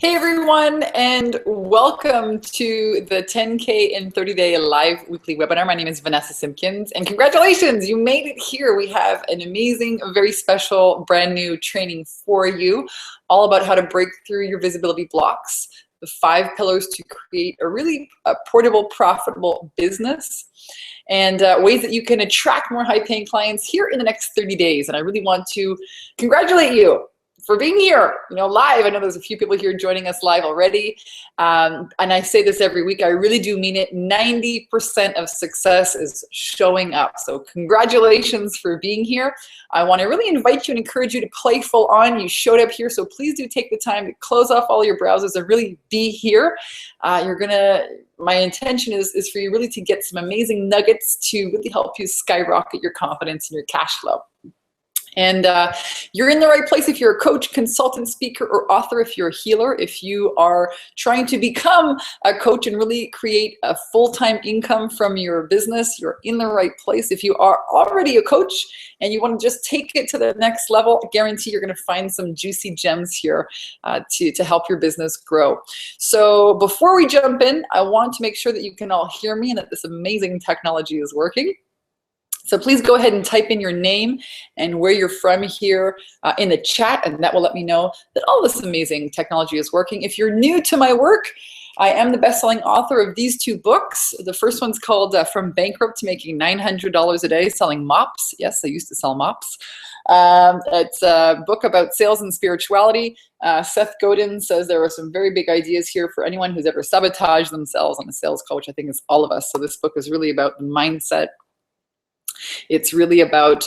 Hey everyone, and welcome to the 10K in 30-day live weekly webinar. My name is Vanessa Simpkins, and congratulations, you made it here. We have an amazing, very special, brand new training for you, all about how to break through your visibility blocks, the 5 pillars to create a really portable, profitable business, and ways that you can attract more high-paying clients here in the next 30 days. And I really want to congratulate you for being here, live. I know there's a few people here joining us live already. And I say this every week, I really do mean it. 90% of success is showing up. So congratulations for being here. I want to really invite you and encourage you to play full on. You showed up here, so please do take the time to close off all your browsers and really be here. My intention is for you really to get some amazing nuggets to really help you skyrocket your confidence and your cash flow. And you're in the right place if you're a coach, consultant, speaker, or author, if you're a healer, if you are trying to become a coach and really create a full-time income from your business, you're in the right place. If you are already a coach and you want to just take it to the next level, I guarantee you're going to find some juicy gems here to help your business grow. So before we jump in, I want to make sure that you can all hear me and that this amazing technology is working. So please go ahead and type in your name and where you're from here in the chat, and that will let me know that all this amazing technology is working. If you're new to my work, I am the best-selling author of these 2 books. The first one's called From Bankrupt to Making $900 a Day Selling Mops. Yes, I used to sell mops. It's a book about sales and spirituality. Seth Godin says there are some very big ideas here for anyone who's ever sabotaged themselves. I'm a sales coach. I think it's all of us. So this book is really about the mindset. It's really about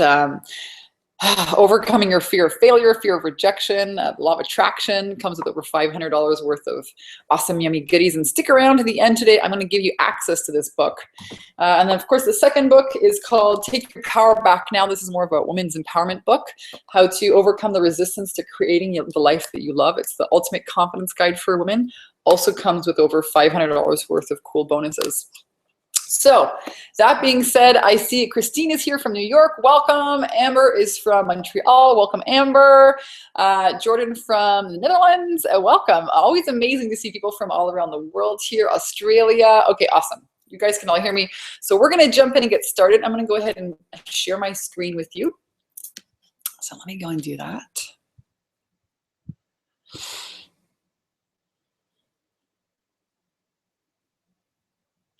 overcoming your fear of failure, fear of rejection. The law of attraction comes with over $500 worth of awesome, yummy goodies. And stick around to the end today. I'm going to give you access to this book. And then, of course, the second book is called Take Your Power Back Now. This is more of a women's empowerment book, how to overcome the resistance to creating the life that you love. It's the ultimate confidence guide for women. Also comes with over $500 worth of cool bonuses. So that being said, I see Christine is here from New York. Welcome. Amber is from Montreal. Welcome, Amber. Jordan from the Netherlands. Welcome. Always amazing to see people from all around the world here. Australia. Okay, awesome. You guys can all hear me. So we're going to jump in and get started. I'm going to go ahead and share my screen with you. So let me go and do that.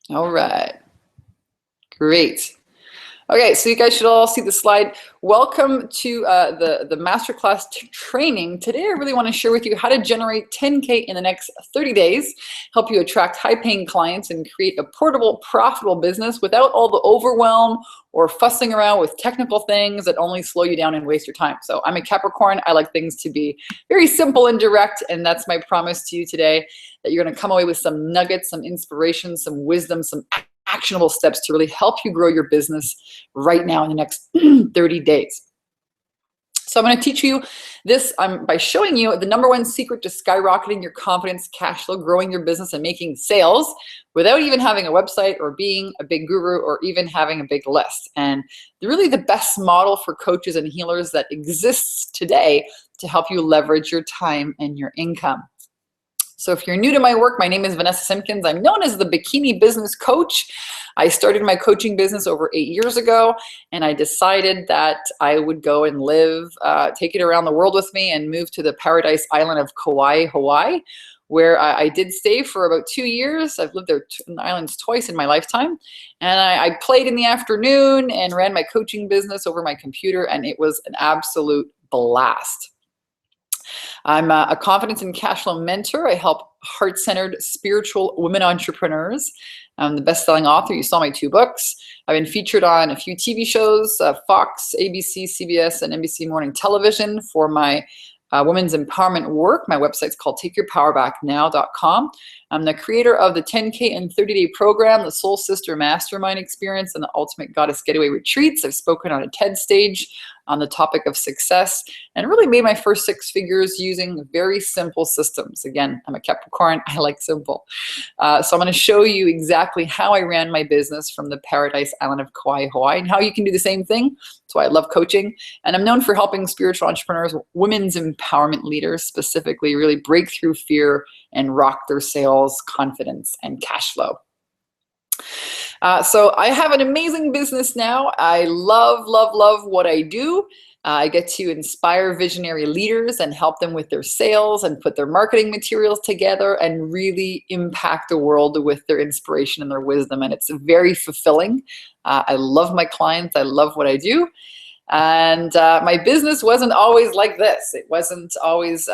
All right, great. Okay, so you guys should all see the slide. Welcome to the masterclass training. Today, I really want to share with you how to generate 10K in the next 30 days, help you attract high-paying clients and create a portable, profitable business without all the overwhelm or fussing around with technical things that only slow you down and waste your time. So I'm a Capricorn. I like things to be very simple and direct, and that's my promise to you today, that you're going to come away with some nuggets, some inspiration, some wisdom, some actionable steps to really help you grow your business right now in the next 30 days. So I'm going to teach you this by showing you the #1 secret to skyrocketing your confidence, cash flow, growing your business, and making sales without even having a website or being a big guru or even having a big list. And really the best model for coaches and healers that exists today to help you leverage your time and your income. So if you're new to my work, my name is Vanessa Simpkins. I'm known as the Bikini Business Coach. I started my coaching business over 8 years ago, and I decided that I would go and live, take it around the world with me and move to the paradise island of Kauai, Hawaii, where I did stay for about 2 years. I've lived there in the islands twice in my lifetime. And I played in the afternoon and ran my coaching business over my computer, and it was an absolute blast. I'm a confidence and cash flow mentor. I help heart-centered spiritual women entrepreneurs. I'm the best-selling author. You saw my 2 books. I've been featured on a few TV shows, Fox, ABC, CBS, and NBC Morning Television for my women's empowerment work. My website's called TakeYourPowerBackNow.com. I'm the creator of the 10K and 30-day program, the Soul Sister Mastermind Experience, and the Ultimate Goddess Getaway Retreats. I've spoken on a TED stage on the topic of success and really made my first 6 figures using very simple systems. Again, I'm a Capricorn. I like simple. So I'm going to show you exactly how I ran my business from the paradise island of Kauai, Hawaii, and how you can do the same thing. That's why I love coaching. And I'm known for helping spiritual entrepreneurs, women's empowerment leaders specifically, really break through fear and rock their sales, confidence, and cash flow. So I have an amazing business now. I love, love, love what I do. I get to inspire visionary leaders and help them with their sales and put their marketing materials together and really impact the world with their inspiration and their wisdom. And it's very fulfilling. I love my clients. I love what I do. And my business wasn't always like this. It wasn't always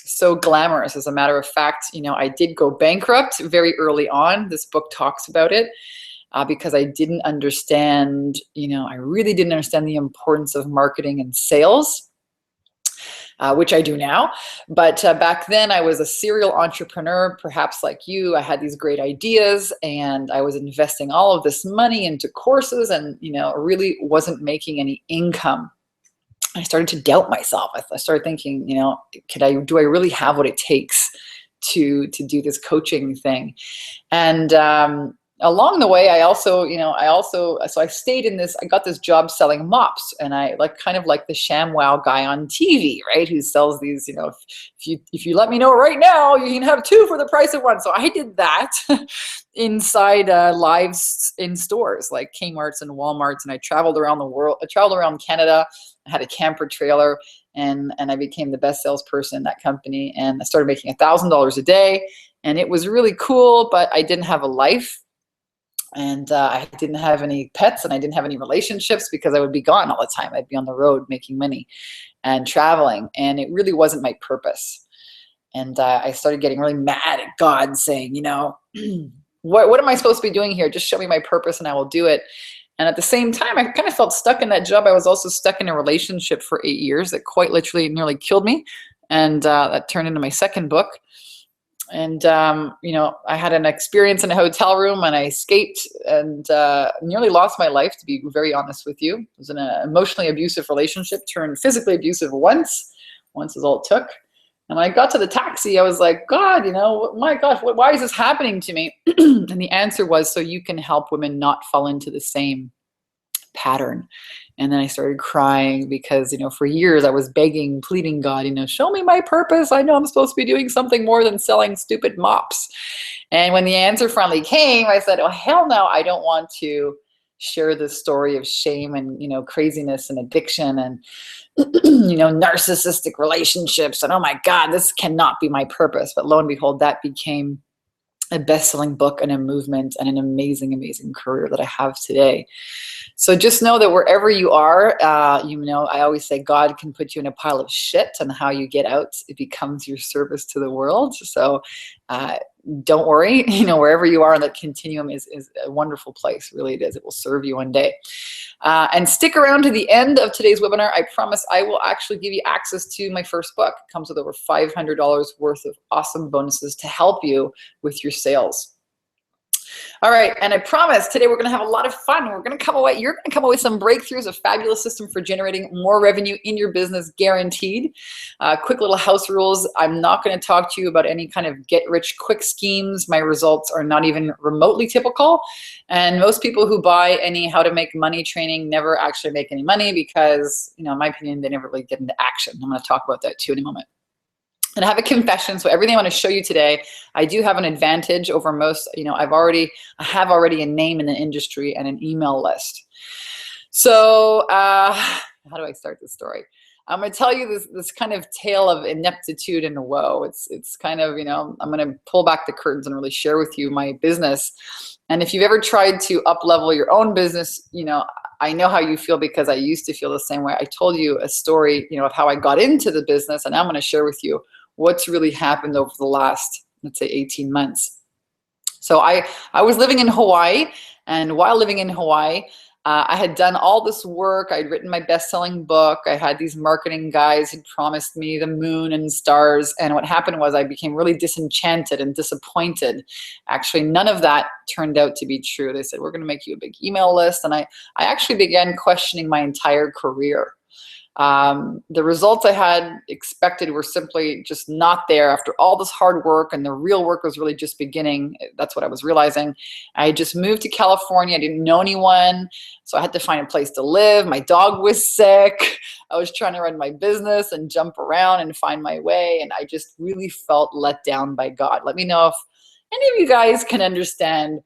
so glamorous. As a matter of fact, I did go bankrupt very early on. This book talks about it. Because I didn't understand, I really didn't understand the importance of marketing and sales, which I do now. But back then I was a serial entrepreneur, perhaps like you. I had these great ideas and I was investing all of this money into courses and, really wasn't making any income. I started to doubt myself. I started thinking, do I really have what it takes to do this coaching thing? And, along the way, so I stayed in this, I got this job selling mops, and I kind of like the ShamWow guy on TV, right? Who sells these, if you let me know right now, you can have 2 for the price of 1. So I did that inside lives in stores like Kmart's and Walmart's, and I traveled around the world. I traveled around Canada. I had a camper trailer, and I became the best salesperson in that company, and I started making $1,000 a day, and it was really cool, but I didn't have a life. And I didn't have any pets and I didn't have any relationships because I would be gone all the time. I'd be on the road making money and traveling, and it really wasn't my purpose. And I started getting really mad at God, saying, what am I supposed to be doing here? Just show me my purpose and I will do it. And at the same time, I kind of felt stuck in that job. I was also stuck in a relationship for 8 years that quite literally nearly killed me. And that turned into my second book. And, I had an experience in a hotel room and I escaped and nearly lost my life, to be very honest with you. It was in an emotionally abusive relationship, turned physically abusive once is all it took. And when I got to the taxi, I was like, God, my gosh, why is this happening to me? And the answer was, so you can help women not fall into the same pattern. And then I started crying because, for years I was begging, pleading God, show me my purpose. I know I'm supposed to be doing something more than selling stupid mops. And when the answer finally came, I said, oh, hell no, I don't want to share this story of shame and, craziness and addiction and, narcissistic relationships. And oh my God, this cannot be my purpose. But lo and behold, that became a best-selling book and a movement and an amazing, amazing career that I have today. So just know that wherever you are, I always say God can put you in a pile of shit, and how you get out, it becomes your service to the world. So don't worry, wherever you are on that continuum is a wonderful place. Really it is. It will serve you one day. And stick around to the end of today's webinar. I promise I will actually give you access to my first book. It comes with over $500 worth of awesome bonuses to help you with your sales. All right, and I promise today we're going to have a lot of fun. You're going to come away with some breakthroughs, a fabulous system for generating more revenue in your business, guaranteed. Quick little house rules. I'm not going to talk to you about any kind of get-rich-quick schemes. My results are not even remotely typical. And most people who buy any how to make money training never actually make any money because, in my opinion, they never really get into action. I'm going to talk about that too in a moment. And I have a confession. So everything I want to show you today, I do have an advantage over most. I have already a name in the industry and an email list. So how do I start this story? I'm going to tell you this kind of tale of ineptitude and woe. It's kind of, I'm going to pull back the curtains and really share with you my business. And if you've ever tried to up-level your own business, I know how you feel because I used to feel the same way. I told you a story, of how I got into the business, and I'm going to share with you what's really happened over the last, let's say, 18 months. So I was living in Hawaii, and while living in Hawaii, I had done all this work. I'd written my best-selling book. I had these marketing guys who promised me the moon and stars. And what happened was I became really disenchanted and disappointed. Actually, none of that turned out to be true. They said, we're going to make you a big email list. And I actually began questioning my entire career. The results I had expected were simply just not there after all this hard work, and the real work was really just beginning. That's what I was realizing. I just moved to California. I didn't know anyone, so I had to find a place to live. My dog was sick. I was trying to run my business and jump around and find my way, and I just really felt let down by God. Let me know if any of you guys can understand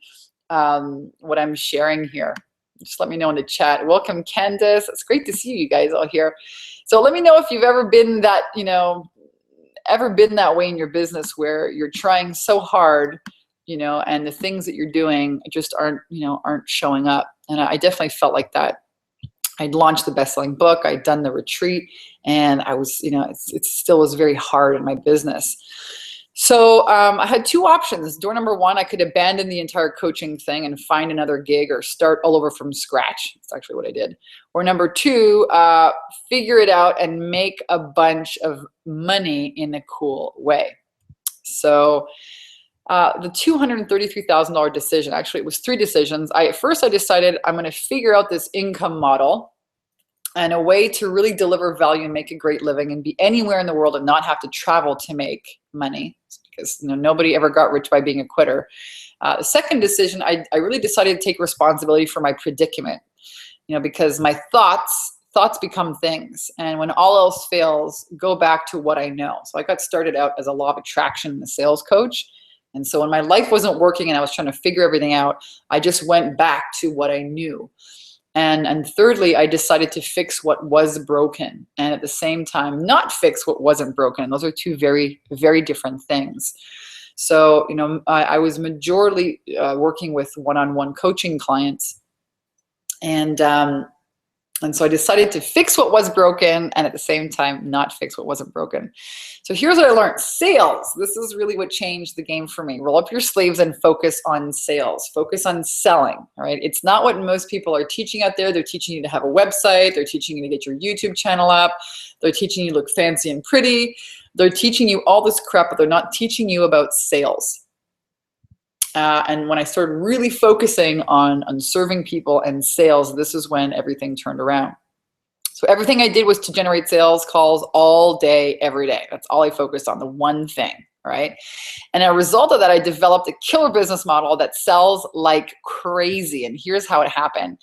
what I'm sharing here. Just let me know in the chat. Welcome, Candace. It's great to see you guys all here. So let me know if you've ever been that, ever been that way in your business where you're trying so hard, and the things that you're doing just aren't showing up. And I definitely felt like that. I'd launched the best-selling book. I'd done the retreat, and I was, it still was very hard in my business. So I had two options. Door number one, I could abandon the entire coaching thing and find another gig or start all over from scratch. That's actually what I did. Or number two, figure it out and make a bunch of money in a cool way. So the $233,000 decision, actually it was three decisions. At first I decided I'm going to figure out this income model and a way to really deliver value and make a great living and be anywhere in the world and not have to travel to make money, because nobody ever got rich by being a quitter. The second decision, I really decided to take responsibility for my predicament, because my thoughts become things, and when all else fails, go back to what I know. So I got started out as a law of attraction and a sales coach. And so when my life wasn't working and I was trying to figure everything out, I just went back to what I knew. And thirdly, I decided to fix what was broken, and at the same time, not fix what wasn't broken. Those are two very, very different things. So, I was majorly working with one-on-one coaching clients, and so I decided to fix what was broken and at the same time not fix what wasn't broken. So here's what I learned. Sales. This is really what changed the game for me. Roll up your sleeves and focus on sales. Focus on selling, all right? It's not what most people are teaching out there. They're teaching you to have a website. They're teaching you to get your YouTube channel up. They're teaching you to look fancy and pretty. They're teaching you all this crap, but they're not teaching you about sales. And when I started really focusing on serving people and sales, this is when everything turned around. So everything I did was to generate sales calls all day, every day. That's all I focused on, the one thing, right? And as a result of that, I developed a killer business model that sells like crazy. And here's how it happened.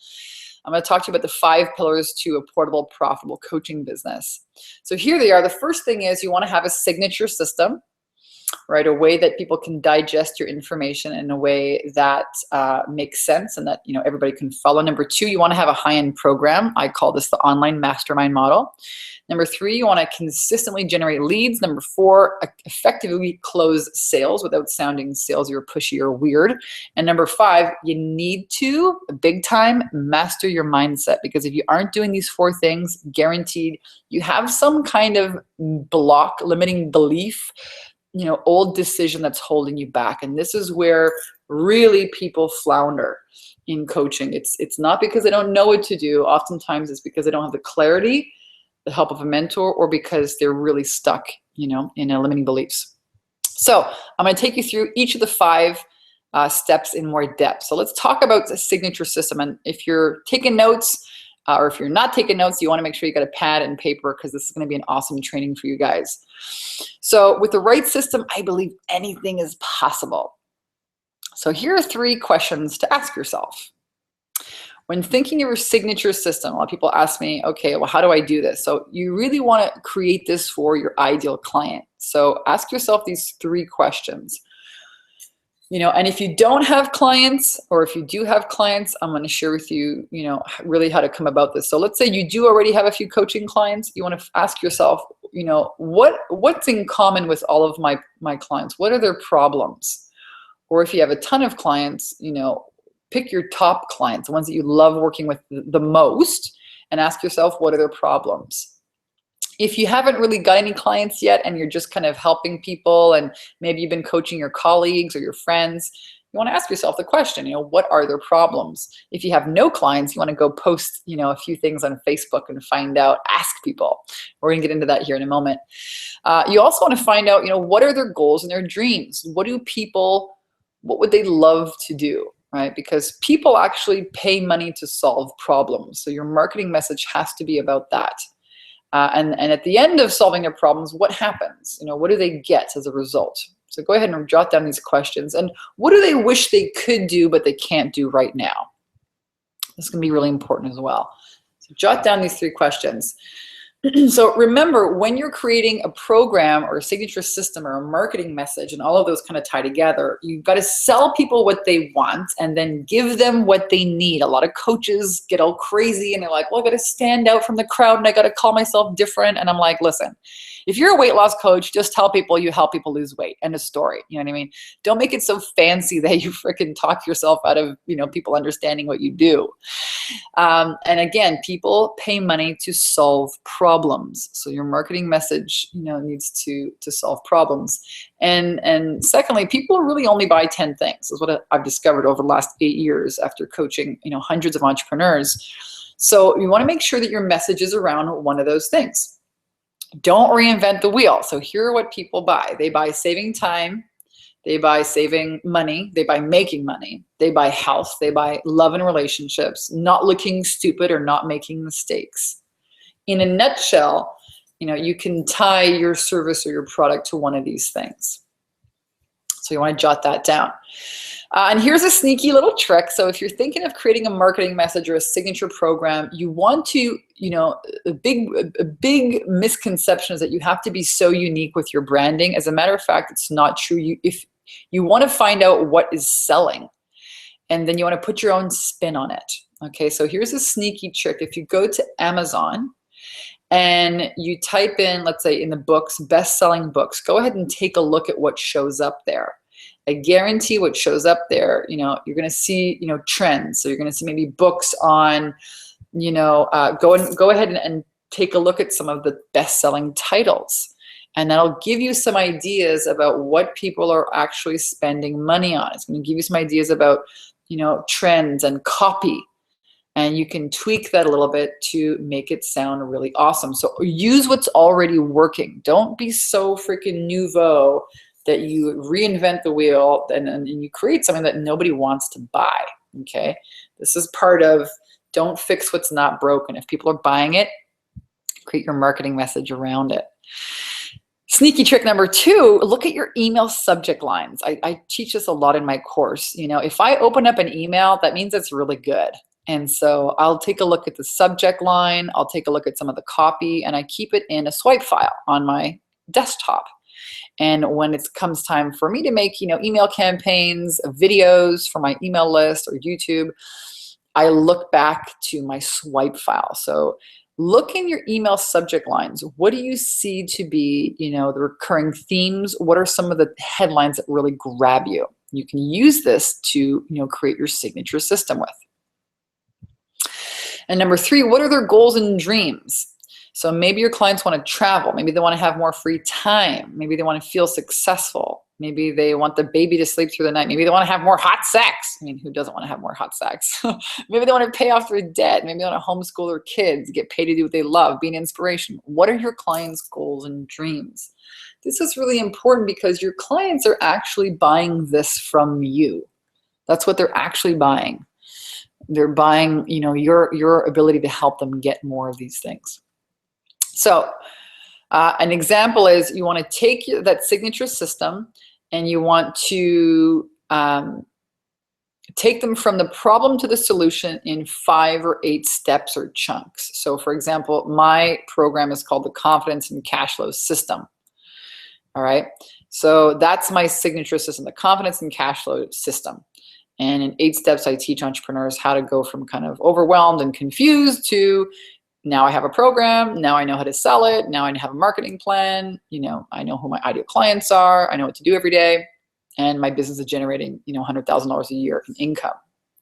I'm going to talk to you about the 5 pillars to a portable, profitable coaching business. So here they are. The first thing is you want to have a signature system, right? A way that people can digest your information in a way that makes sense and that everybody can follow. Number 2, you want to have a high-end program. I call this the online mastermind model. Number 3, you want to consistently generate leads. Number 4, effectively close sales without sounding salesy or pushy or weird. And number 5, you need to, big time, master your mindset, because if you aren't doing these 4 things, guaranteed you have some kind of block, limiting belief, old decision that's holding you back. And this is where really people flounder in coaching. It's not because they don't know what to do. Oftentimes it's because they don't have the clarity, the help of a mentor, or because they're really stuck, in limiting beliefs. So I'm going to take you through each of the 5 steps in more depth. So let's talk about the signature system. And if you're taking notes, or if you're not taking notes, you want to make sure you got a pad and paper, because this is going to be an awesome training for you guys. So with the right system, I believe anything is possible. So here are 3 questions to ask yourself. When thinking of your signature system, a lot of people ask me, okay, well, how do I do this? So you really want to create this for your ideal client. So ask yourself these 3 questions. And if you don't have clients, or if you do have clients, I'm going to share with you, really how to come about this. So let's say you do already have a few coaching clients. You want to ask yourself, what's in common with all of my clients? What are their problems? Or if you have a ton of clients, pick your top clients, the ones that you love working with the most, and ask yourself, what are their problems? If you haven't really got any clients yet and you're just kind of helping people, and maybe you've been coaching your colleagues or your friends, you want to ask yourself the question, what are their problems? If you have no clients, you want to go post, a few things on Facebook and find out, ask people. We're going to get into that here in a moment. You also want to find out, what are their goals and their dreams? What would they love to do? right? Because people actually pay money to solve problems. So your marketing message has to be about that. And at the end of solving their problems, what happens? What do they get as a result? So go ahead and jot down these questions. And what do they wish they could do, but they can't do right now? This can be really important as well. So jot down these 3 questions. So remember, when you're creating a program or a signature system or a marketing message, and all of those kind of tie together, you've got to sell people what they want and then give them what they need. A lot of coaches get all crazy and they're like, well, I got to stand out from the crowd and I got to call myself different. And I'm like, listen, if you're a weight loss coach, just tell people you help people lose weight. End of story. You know what I mean? Don't make it so fancy that you freaking talk yourself out of, people understanding what you do. And again, people pay money to solve problems. So your marketing message, needs to solve problems. And secondly, people really only buy 10 things. This is what I've discovered over the last 8 years after coaching, hundreds of entrepreneurs. So you want to make sure that your message is around one of those things. Don't reinvent the wheel. So here are what people buy. They buy saving time. They buy saving money. They buy making money. They buy health. They buy love and relationships, not looking stupid or not making mistakes. In a nutshell, you can tie your service or your product to one of these things. So you want to jot that down. And here's a sneaky little trick. So if you're thinking of creating a marketing message or a signature program, you want to, a big misconception is that you have to be so unique with your branding. As a matter of fact, it's not true. If you want to find out what is selling, and then you want to put your own spin on it. Okay, so here's a sneaky trick. If you go to Amazon and you type in, let's say in the books, best-selling books, go ahead and take a look at what shows up there. I guarantee what shows up there, you're going to see, trends. So you're going to see maybe books on, go ahead and take a look at some of the best-selling titles. And that'll give you some ideas about what people are actually spending money on. It's going to give you some ideas about, trends and copy. And you can tweak that a little bit to make it sound really awesome. So use what's already working. Don't be so freaking nouveau that you reinvent the wheel and you create something that nobody wants to buy, okay? This is part of don't fix what's not broken. If people are buying it, create your marketing message around it. Sneaky trick number 2, look at your email subject lines. I teach this a lot in my course. If I open up an email, that means it's really good. And so I'll take a look at the subject line, I'll take a look at some of the copy, and I keep it in a swipe file on my desktop. And when it comes time for me to make, email campaigns, videos for my email list or YouTube, I look back to my swipe file. So look in your email subject lines. What do you see to be, the recurring themes? What are some of the headlines that really grab you? You can use this to, create your signature system with. And number 3, what are their goals and dreams? So maybe your clients want to travel. Maybe they want to have more free time. Maybe they want to feel successful. Maybe they want the baby to sleep through the night. Maybe they want to have more hot sex. I mean, who doesn't want to have more hot sex? Maybe they want to pay off their debt. Maybe they want to homeschool their kids, get paid to do what they love, be an inspiration. What are your clients' goals and dreams? This is really important because your clients are actually buying this from you. That's what they're actually buying. They're buying, your ability to help them get more of these things. So an example is you want to take that signature system and you want to take them from the problem to the solution in 5 or 8 steps or chunks. So for example, my program is called the Confidence and Cash Flow System. All right. So that's my signature system, the Confidence and Cash Flow System. And in 8 steps, I teach entrepreneurs how to go from kind of overwhelmed and confused to now I have a program, now I know how to sell it, now I have a marketing plan, I know who my ideal clients are, I know what to do every day, and my business is generating, $100,000 a year in income.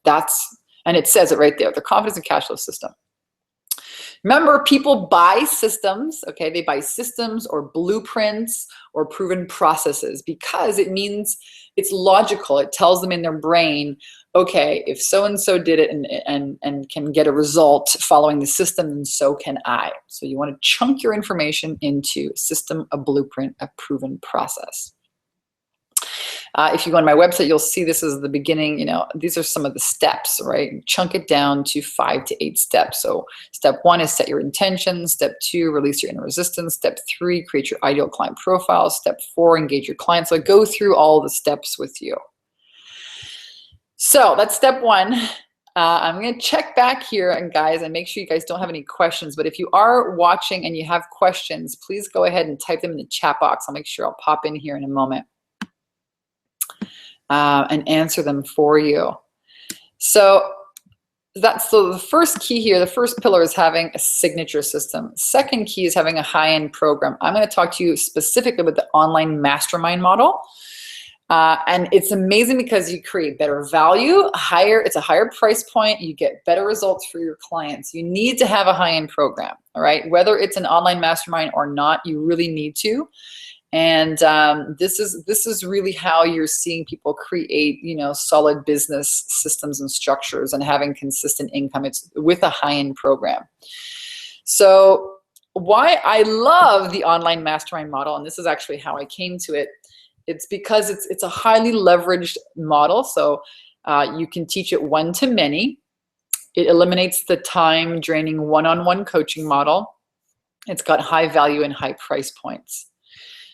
And it says it right there, the Confidence and Cash Flow System. Remember, people buy systems, okay? They buy systems or blueprints or proven processes because it means it's logical. It tells them in their brain, okay, if so-and-so did it and can get a result following the system, then so can I. So you want to chunk your information into a system, a blueprint, a proven process. If you go on my website, you'll see this is the beginning. These are some of the steps, right? Chunk it down to 5 to 8 steps. So step 1 is set your intention. Step 2, release your inner resistance. Step 3, create your ideal client profile. Step 4, engage your clients. So I go through all the steps with you. So that's step 1. I'm going to check back here, and guys, and make sure you guys don't have any questions. But if you are watching and you have questions, please go ahead and type them in the chat box. I'll make sure I'll pop in here in a moment and answer them for you. So the first key here, the first pillar is having a signature system. Second key is having a high-end program. I'm going to talk to you specifically about the online mastermind model. And it's amazing because you create better value, it's a higher price point, you get better results for your clients. You need to have a high-end program, all right? Whether it's an online mastermind or not, you really need to. And this is really how you're seeing people create, solid business systems and structures and having consistent income. It's with a high-end program. So why I love the online mastermind model, and this is actually how I came to it, it's because it's a highly leveraged model. So you can teach it one-to-many. It eliminates the time-draining one-on-one coaching model. It's got high value and high price points.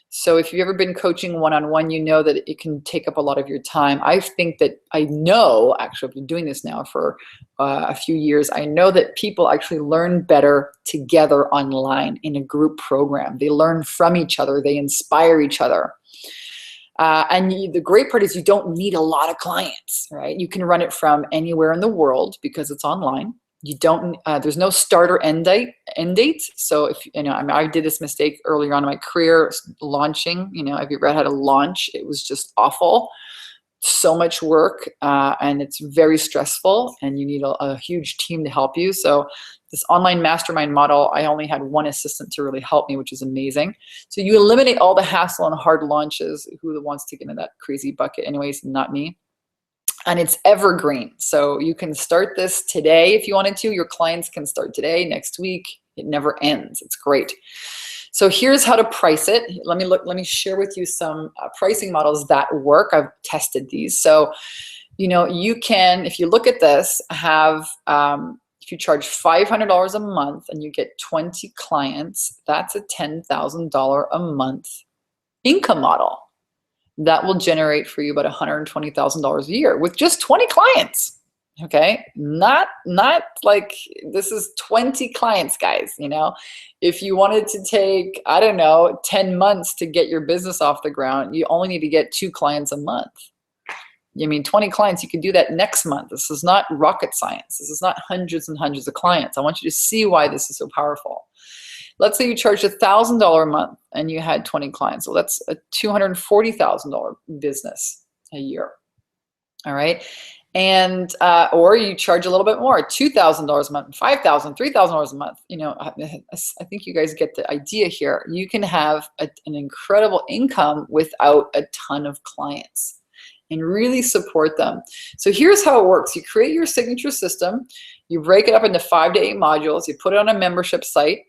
So if you've ever been coaching one-on-one, you know that it can take up a lot of your time. Actually, I've been doing this now for a few years. I know that people actually learn better together online in a group program. They learn from each other. They inspire each other. The great part is you don't need a lot of clients, right? You can run it from anywhere in the world because it's online. You don't, there's no start or end date. So if, I did this mistake earlier on in my career launching, have you ever had a launch? It was just awful. So much work, and it's very stressful, and you need a huge team to help you. So this online mastermind model, I only had one assistant to really help me, which is amazing. So you eliminate all the hassle and hard launches. Who wants to get into that crazy bucket anyways? Not me. And it's evergreen. So you can start this today if you wanted to. Your clients can start today, next week. It never ends. It's great. So here's how to price it. Let me share with you some pricing models that work. I've tested these. So, you can, if you look at this, if you charge $500 a month and you get 20 clients, that's a $10,000 a month income model. That will generate for you about $120,000 a year with just 20 clients. Okay, not like this is 20 clients, guys. If you wanted to take, 10 months to get your business off the ground, you only need to get 2 clients a month. 20 clients, you can do that next month. This is not rocket science. This is not hundreds and hundreds of clients. I want you to see why this is so powerful. Let's say you charged $1,000 a month and you had 20 clients. So that's a $240,000 business a year. All right. And, or you charge a little bit more, $2,000 a month, $5,000, $3,000 a month. I think you guys get the idea here. You can have an incredible income without a ton of clients and really support them. So here's how it works. You create your signature system. You break it up into 5 to 8 modules. You put it on a membership site.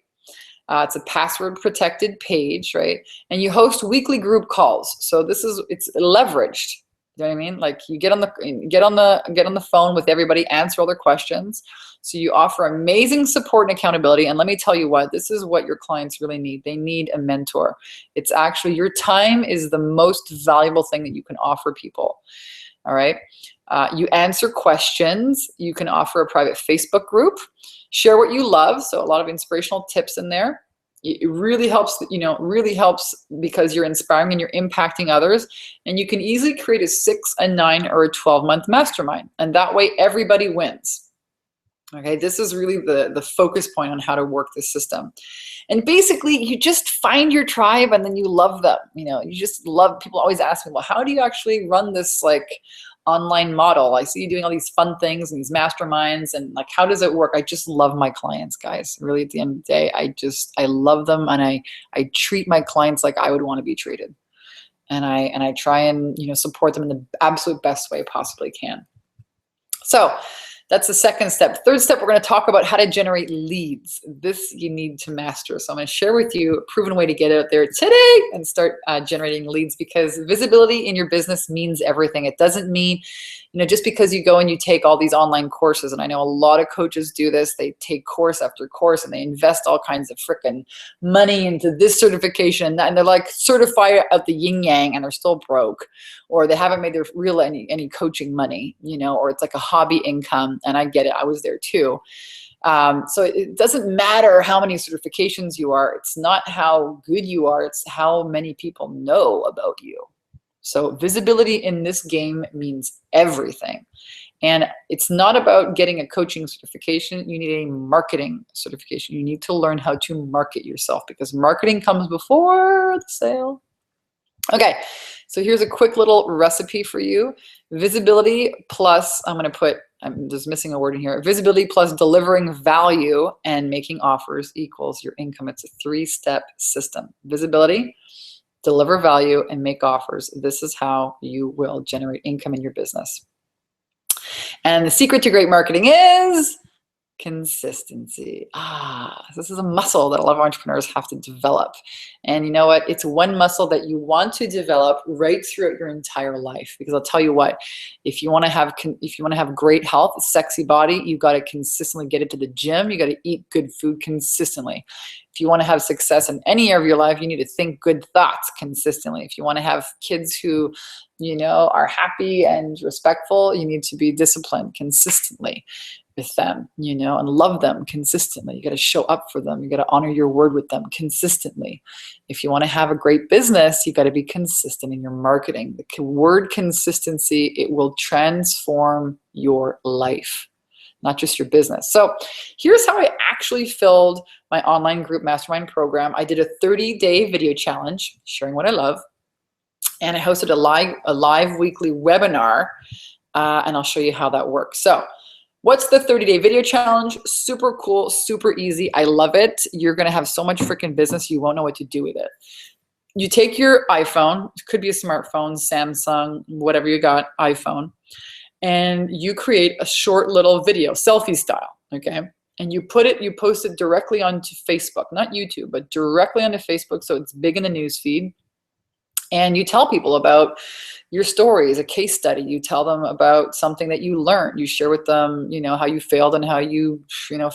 It's a password protected page, right? And you host weekly group calls. So it's leveraged. You know what I mean? Like you get on the phone with everybody, answer all their questions. So you offer amazing support and accountability. And let me tell you what, this is what your clients really need. They need a mentor. It's actually, your time is the most valuable thing that you can offer people. All right. You answer questions. You can offer a private Facebook group. Share what you love. So a lot of inspirational tips in there. It really helps, because you're inspiring and you're impacting others. And you can easily create a 6, a 9, or a 12-month mastermind. And that way everybody wins. Okay, this is really the focus point on how to work this system. And basically, you just find your tribe and then you love them. You just love, people always ask me, well, how do you actually run this online model? I see you doing all these fun things and these masterminds, and how does it work? I just love my clients, guys. Really, at the end of the day, I love them, and I treat my clients like I would want to be treated. And I try and support them in the absolute best way I possibly can. So That's the second step. Third step, we're going to talk about how to generate leads. This you need to master. So I'm going to share with you a proven way to get out there today and start generating leads, because visibility in your business means everything. It doesn't mean, just because you go and you take all these online courses, and I know a lot of coaches do this, they take course after course and they invest all kinds of frickin' money into this certification, and they're like certified at the yin yang and they're still broke, or they haven't made their real any coaching money, or it's like a hobby income. And I get it, I was there too. So it doesn't matter how many certifications you are. It's not how good you are, it's how many people know about you. So visibility in this game means everything. And it's not about getting a coaching certification. You need a marketing certification. You need to learn how to market yourself, because marketing comes before the sale. Okay, so here's a quick little recipe for you. Visibility plus, I'm just missing a word in here. Visibility plus delivering value and making offers equals your income. It's a 3-step system. Visibility, deliver value, and make offers. This is how you will generate income in your business. And the secret to great marketing is consistency. This is a muscle that a lot of entrepreneurs have to develop. And you know what? It's one muscle that you want to develop right throughout your entire life. Because I'll tell you what, if you want to have great health, a sexy body, you've got to consistently get into the gym. You got to eat good food consistently. If you want to have success in any area of your life, you need to think good thoughts consistently. If you want to have kids who, are happy and respectful, you need to be disciplined consistently with them, and love them consistently. You got to show up for them. You got to honor your word with them consistently. If you want to have a great business, you got to be consistent in your marketing. The word consistency, it will transform your life, not just your business. So here's how I actually filled my online group mastermind program. I did a 30-day video challenge, sharing what I love. And I hosted a live weekly webinar, and I'll show you how that works. So what's the 30-day video challenge? Super cool, super easy. I love it. You're going to have so much freaking business, you won't know what to do with it. You take your iPhone, it could be a smartphone, Samsung, whatever you got, iPhone, and you create a short little video, selfie style, okay? And you post it directly onto Facebook, not YouTube, but directly onto Facebook, so it's big in the news feed. And you tell people about your stories, a case study. You tell them about something that you learned. You share with them, how you failed and how you,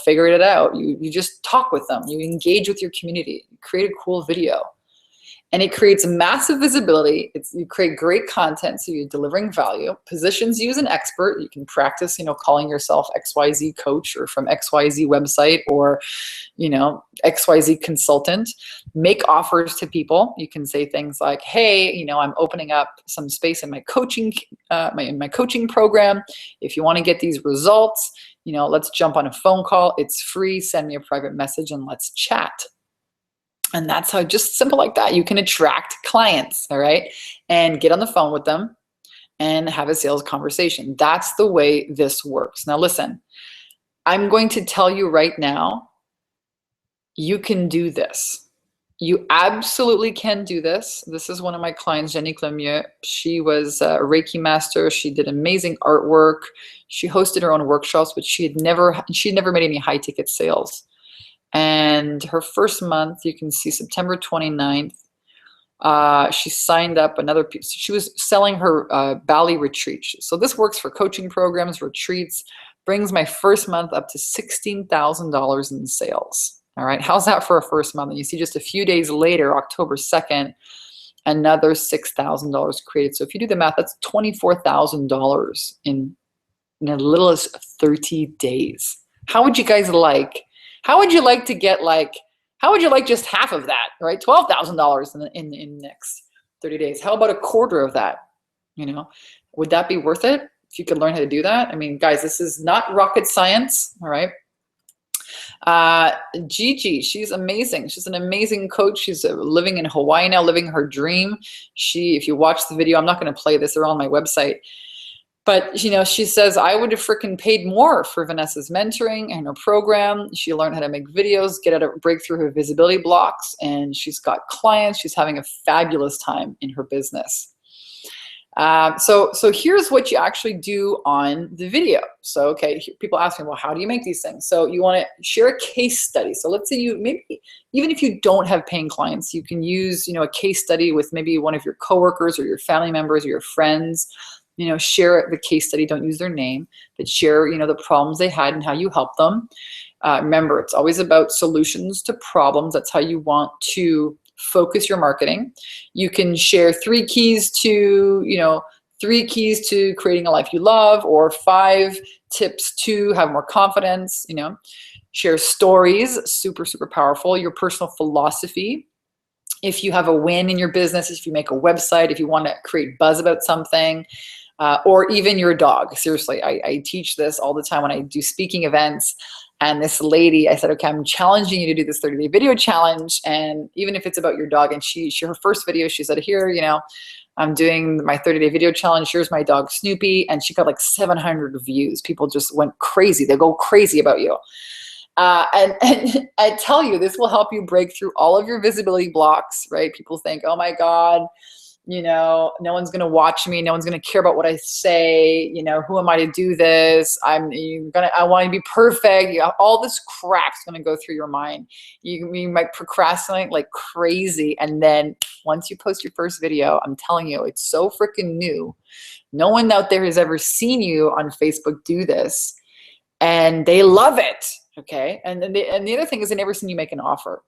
figured it out. You just talk with them. You engage with your community. You create a cool video. And it creates massive visibility. You create great content, so you're delivering value. Positions you as an expert. You can practice, calling yourself XYZ coach, or from XYZ website, or, XYZ consultant. Make offers to people. You can say things like, hey, I'm opening up some space in my coaching, in my coaching program. If you want to get these results, let's jump on a phone call. It's free. Send me a private message and let's chat. And that's how, just simple like that, you can attract clients, all right? And get on the phone with them and have a sales conversation. That's the way this works. Now listen, I'm going to tell you right now, you can do this. You absolutely can do this. This is one of my clients, Jenny Clemieux. She was a Reiki master. She did amazing artwork. She hosted her own workshops, but she had never made any high ticket sales. And her first month, you can see September 29th, she signed up another piece. She was selling her Bali retreat. So this works for coaching programs, retreats, brings my first month up to $16,000 in sales. All right, how's that for a first month? And you see just a few days later, October 2nd, another $6,000 created. So if you do the math, that's $24,000 in as little as 30 days. How would you guys like? How would you like to get how would you like just half of that, right? $12,000 in the next 30 days. How about a quarter of that? Would that be worth it if you could learn how to do that? I mean, guys, this is not rocket science, all right? Gigi, she's amazing. She's an amazing coach. She's living in Hawaii now, living her dream. If you watch the video, I'm not going to play this, they're on my website. But, she says, I would have freaking paid more for Vanessa's mentoring and her program. She learned how to make videos, break through her visibility blocks, and she's got clients. She's having a fabulous time in her business. So here's what you actually do on the video. So, okay, people ask me, well, how do you make these things? So you want to share a case study. So let's say you maybe, even if you don't have paying clients, you can use, a case study with maybe one of your coworkers or your family members or your friends. Share the case study. Don't use their name, but share, the problems they had and how you help them. Remember, it's always about solutions to problems. That's how you want to focus your marketing. You can share 3 keys to, 3 keys to creating a life you love, or 5 tips to have more confidence. Share stories, super, super powerful. Your personal philosophy. If you have a win in your business, if you make a website, if you want to create buzz about something, or even your dog. Seriously, I teach this all the time when I do speaking events. And this lady, I said, okay, I'm challenging you to do this 30-day video challenge. And even if it's about your dog, and her first video, she said, here, I'm doing my 30-day video challenge. Here's my dog, Snoopy. And she got like 700 views. People just went crazy. They go crazy about you. And I tell you, this will help you break through all of your visibility blocks, right? People think, oh my God, no one's going to watch me. No one's going to care about what I say. Who am I to do this? I want to be perfect. All this crap's going to go through your mind. You might procrastinate like crazy. And then once you post your first video, I'm telling you, it's so freaking new. No one out there has ever seen you on Facebook do this, and they love it. Okay. And the other thing is, they never seen you make an offer.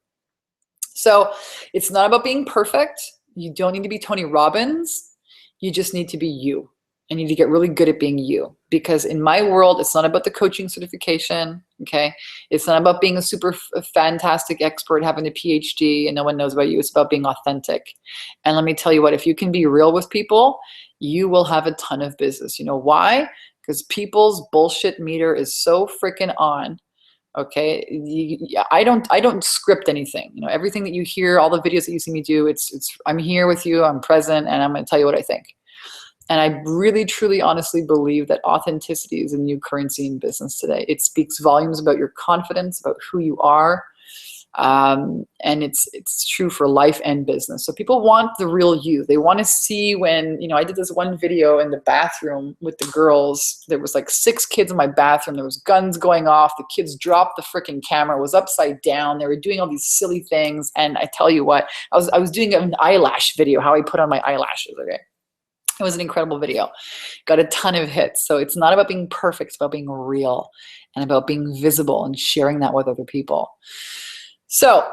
So it's not about being perfect. You don't need to be Tony Robbins. You just need to be you. And you need to get really good at being you. Because in my world, it's not about the coaching certification, okay? It's not about being a super fantastic expert, having a PhD, and no one knows about you. It's about being authentic. And let me tell you what, if you can be real with people, you will have a ton of business. You know why? Because people's bullshit meter is so freaking on. Okay, I don't script anything. Everything that you hear, all the videos that you see me do, it's I'm here with you, I'm present, and I'm going to tell you what I think. And I really, truly, honestly believe that authenticity is a new currency in business today. It speaks volumes about your confidence, about who you are, and it's true for life and business. So people want the real you. They want to see when, I did this one video in the bathroom with the girls. There was like 6 kids in my bathroom. There was guns going off. The kids dropped the freaking camera. It was upside down. They were doing all these silly things. And I tell you what, I was doing an eyelash video, how I put on my eyelashes. Okay. It was an incredible video. Got a ton of hits. So it's not about being perfect. It's about being real and about being visible and sharing that with other people. So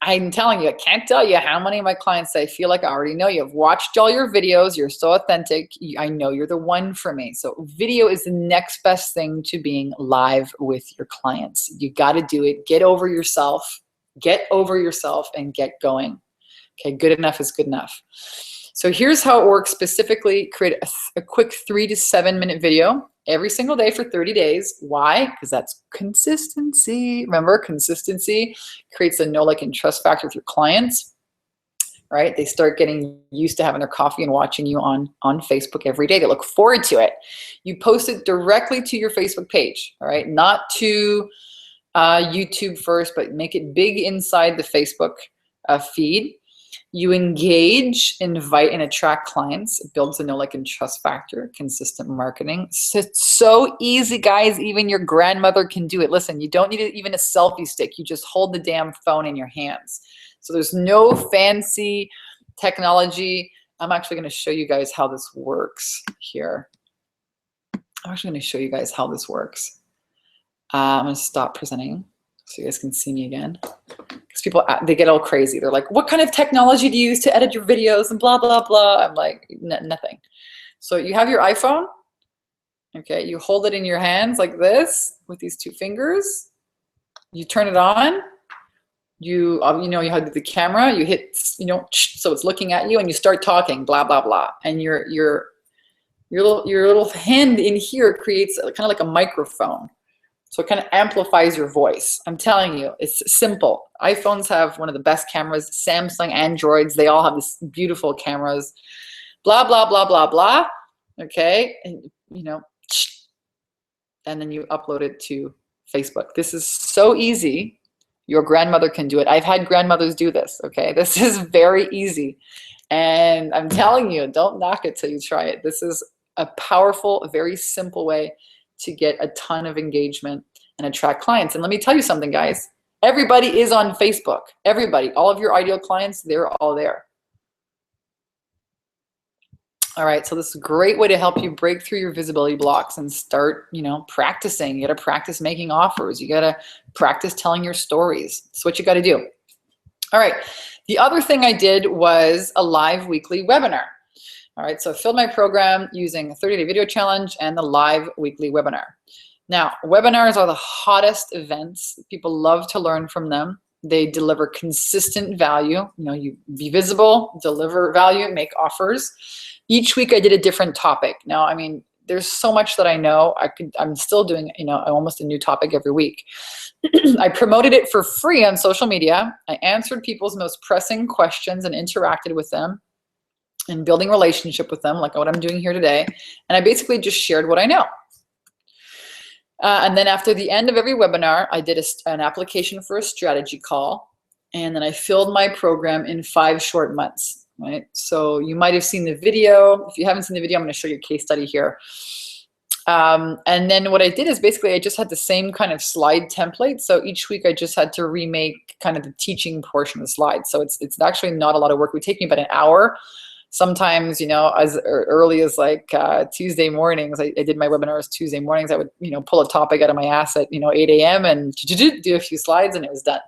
I'm telling you, I can't tell you how many of my clients say, I feel like I already know you. I've watched all your videos. You're so authentic. I know you're the one for me. So video is the next best thing to being live with your clients. You got to do it. Get over yourself. Get over yourself and get going. Okay, good enough is good enough. So here's how it works specifically. Create a quick 3 to 7 minute video every single day for 30 days. Why? Because that's consistency. Remember, consistency creates a know, like, and trust factor with your clients, right? They start getting used to having their coffee and watching you on Facebook every day. They look forward to it. You post it directly to your Facebook page, all right? Not to YouTube first, but make it big inside the Facebook feed. You engage, invite, and attract clients. It builds a know, like, and trust factor. Consistent marketing. It's so easy, guys. Even your grandmother can do it. Listen, you don't need even a selfie stick. You just hold the damn phone in your hands. So there's no fancy technology. I'm actually going to show you guys how this works here. I'm actually going to show you guys how this works. I'm going to stop presenting so you guys can see me again. Because people, they get all crazy. They're like, what kind of technology do you use to edit your videos and blah, blah, blah. I'm like, nothing. So you have your iPhone. Okay, you hold it in your hands like this with these 2 fingers. You turn it on. You have the camera. You hit, so it's looking at you, and you start talking, blah, blah, blah. And your little hand in here creates kind of like a microphone. So it kind of amplifies your voice. I'm telling you, it's simple. iPhones have one of the best cameras. Samsung, Androids, they all have these beautiful cameras. Blah, blah, blah, blah, blah. Okay, and and then you upload it to Facebook. This is so easy. Your grandmother can do it. I've had grandmothers do this, okay? This is very easy. And I'm telling you, don't knock it till you try it. This is a powerful, very simple way to get a ton of engagement and attract clients. And let me tell you something, guys. Everybody is on Facebook. Everybody, all of your ideal clients, they're all there. All right, so this is a great way to help you break through your visibility blocks and start, practicing. You got to practice making offers. You got to practice telling your stories. That's what you got to do. All right, the other thing I did was a live weekly webinar. All right, so I filled my program using a 30-day video challenge and the live weekly webinar. Now, webinars are the hottest events. People love to learn from them. They deliver consistent value. You be visible, deliver value, make offers. Each week I did a different topic. Now, I mean, there's so much that I know. I'm still doing, almost a new topic every week. I promoted it for free on social media. I answered people's most pressing questions and interacted with them and building relationship with them, like what I'm doing here today. And I basically just shared what I know. And then after the end of every webinar, I did an application for a strategy call. And then I filled my program in 5 short months. Right, so you might have seen the video. If you haven't seen the video, I'm going to show you a case study here. And then what I did is basically I just had the same kind of slide template. So each week I just had to remake kind of the teaching portion of the slides. So it's actually not a lot of work. It would take me about an hour. Sometimes, as early as like Tuesday mornings, I did my webinars Tuesday mornings. I would, pull a topic out of my ass at, 8 a.m. and do a few slides and it was done.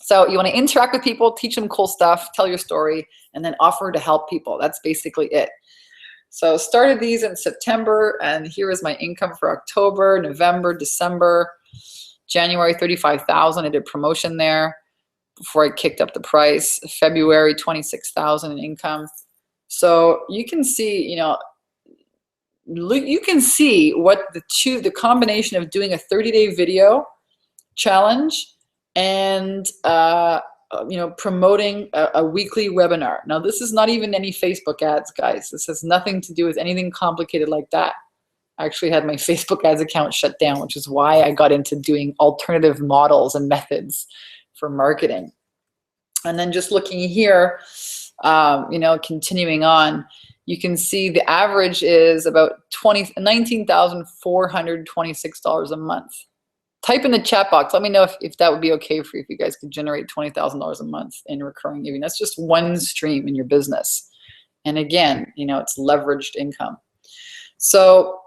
So you want to interact with people, teach them cool stuff, tell your story, and then offer to help people. That's basically it. So started these in September, and here is my income for October, November, December, January, 35,000. I did promotion there before I kicked up the price. February, 26,000 in income. So you can see, you can see what the combination of doing a 30-day video challenge and promoting a weekly webinar. Now, this is not even any Facebook ads, guys. This has nothing to do with anything complicated like that. I actually had my Facebook ads account shut down, which is why I got into doing alternative models and methods for marketing. And then just looking here, continuing on, you can see the average is about $19,426 a month. Type in the chat box. Let me know if that would be okay for you, if you guys could generate $20,000 a month in recurring giving. That's just one stream in your business. And again, it's leveraged income. So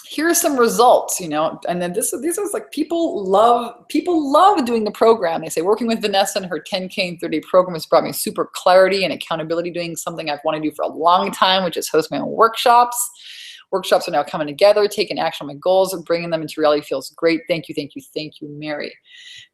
here are some results, and then this is like people love doing the program. They say working with Vanessa and her 10K in 30-day program has brought me super clarity and accountability, doing something I've wanted to do for a long time, which is host my own workshops. Workshops are now coming together, taking action on my goals, and bringing them into reality feels great. Thank you, thank you, thank you, Mary.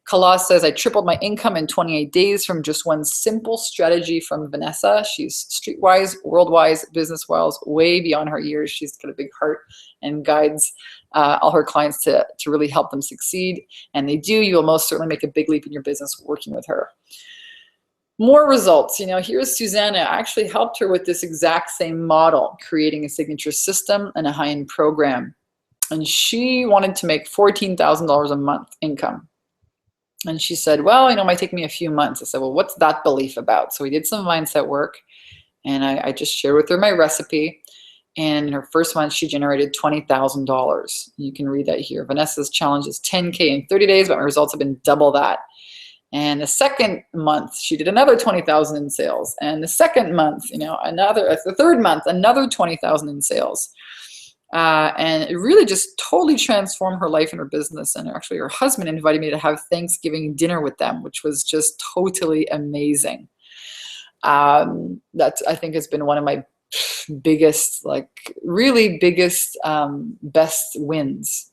Kala says, I tripled my income in 28 days from just one simple strategy from Vanessa. She's streetwise, worldwise, business-wise, way beyond her years. She's got a big heart and guides all her clients to really help them succeed. And they do. You will most certainly make a big leap in your business working with her. More results. Here's Susanna. I actually helped her with this exact same model, creating a signature system and a high-end program. And she wanted to make $14,000 a month income. And she said, well, it might take me a few months. I said, well, what's that belief about? So we did some mindset work, and I just shared with her my recipe. And in her first month, she generated $20,000. You can read that here. Vanessa's challenge is 10K in 30 days, but my results have been double that. And the second month, she did another 20,000 in sales. And the second month, the third month, another 20,000 in sales. And it really just totally transformed her life and her business. And actually, her husband invited me to have Thanksgiving dinner with them, which was just totally amazing. That I think has been one of my biggest, best wins,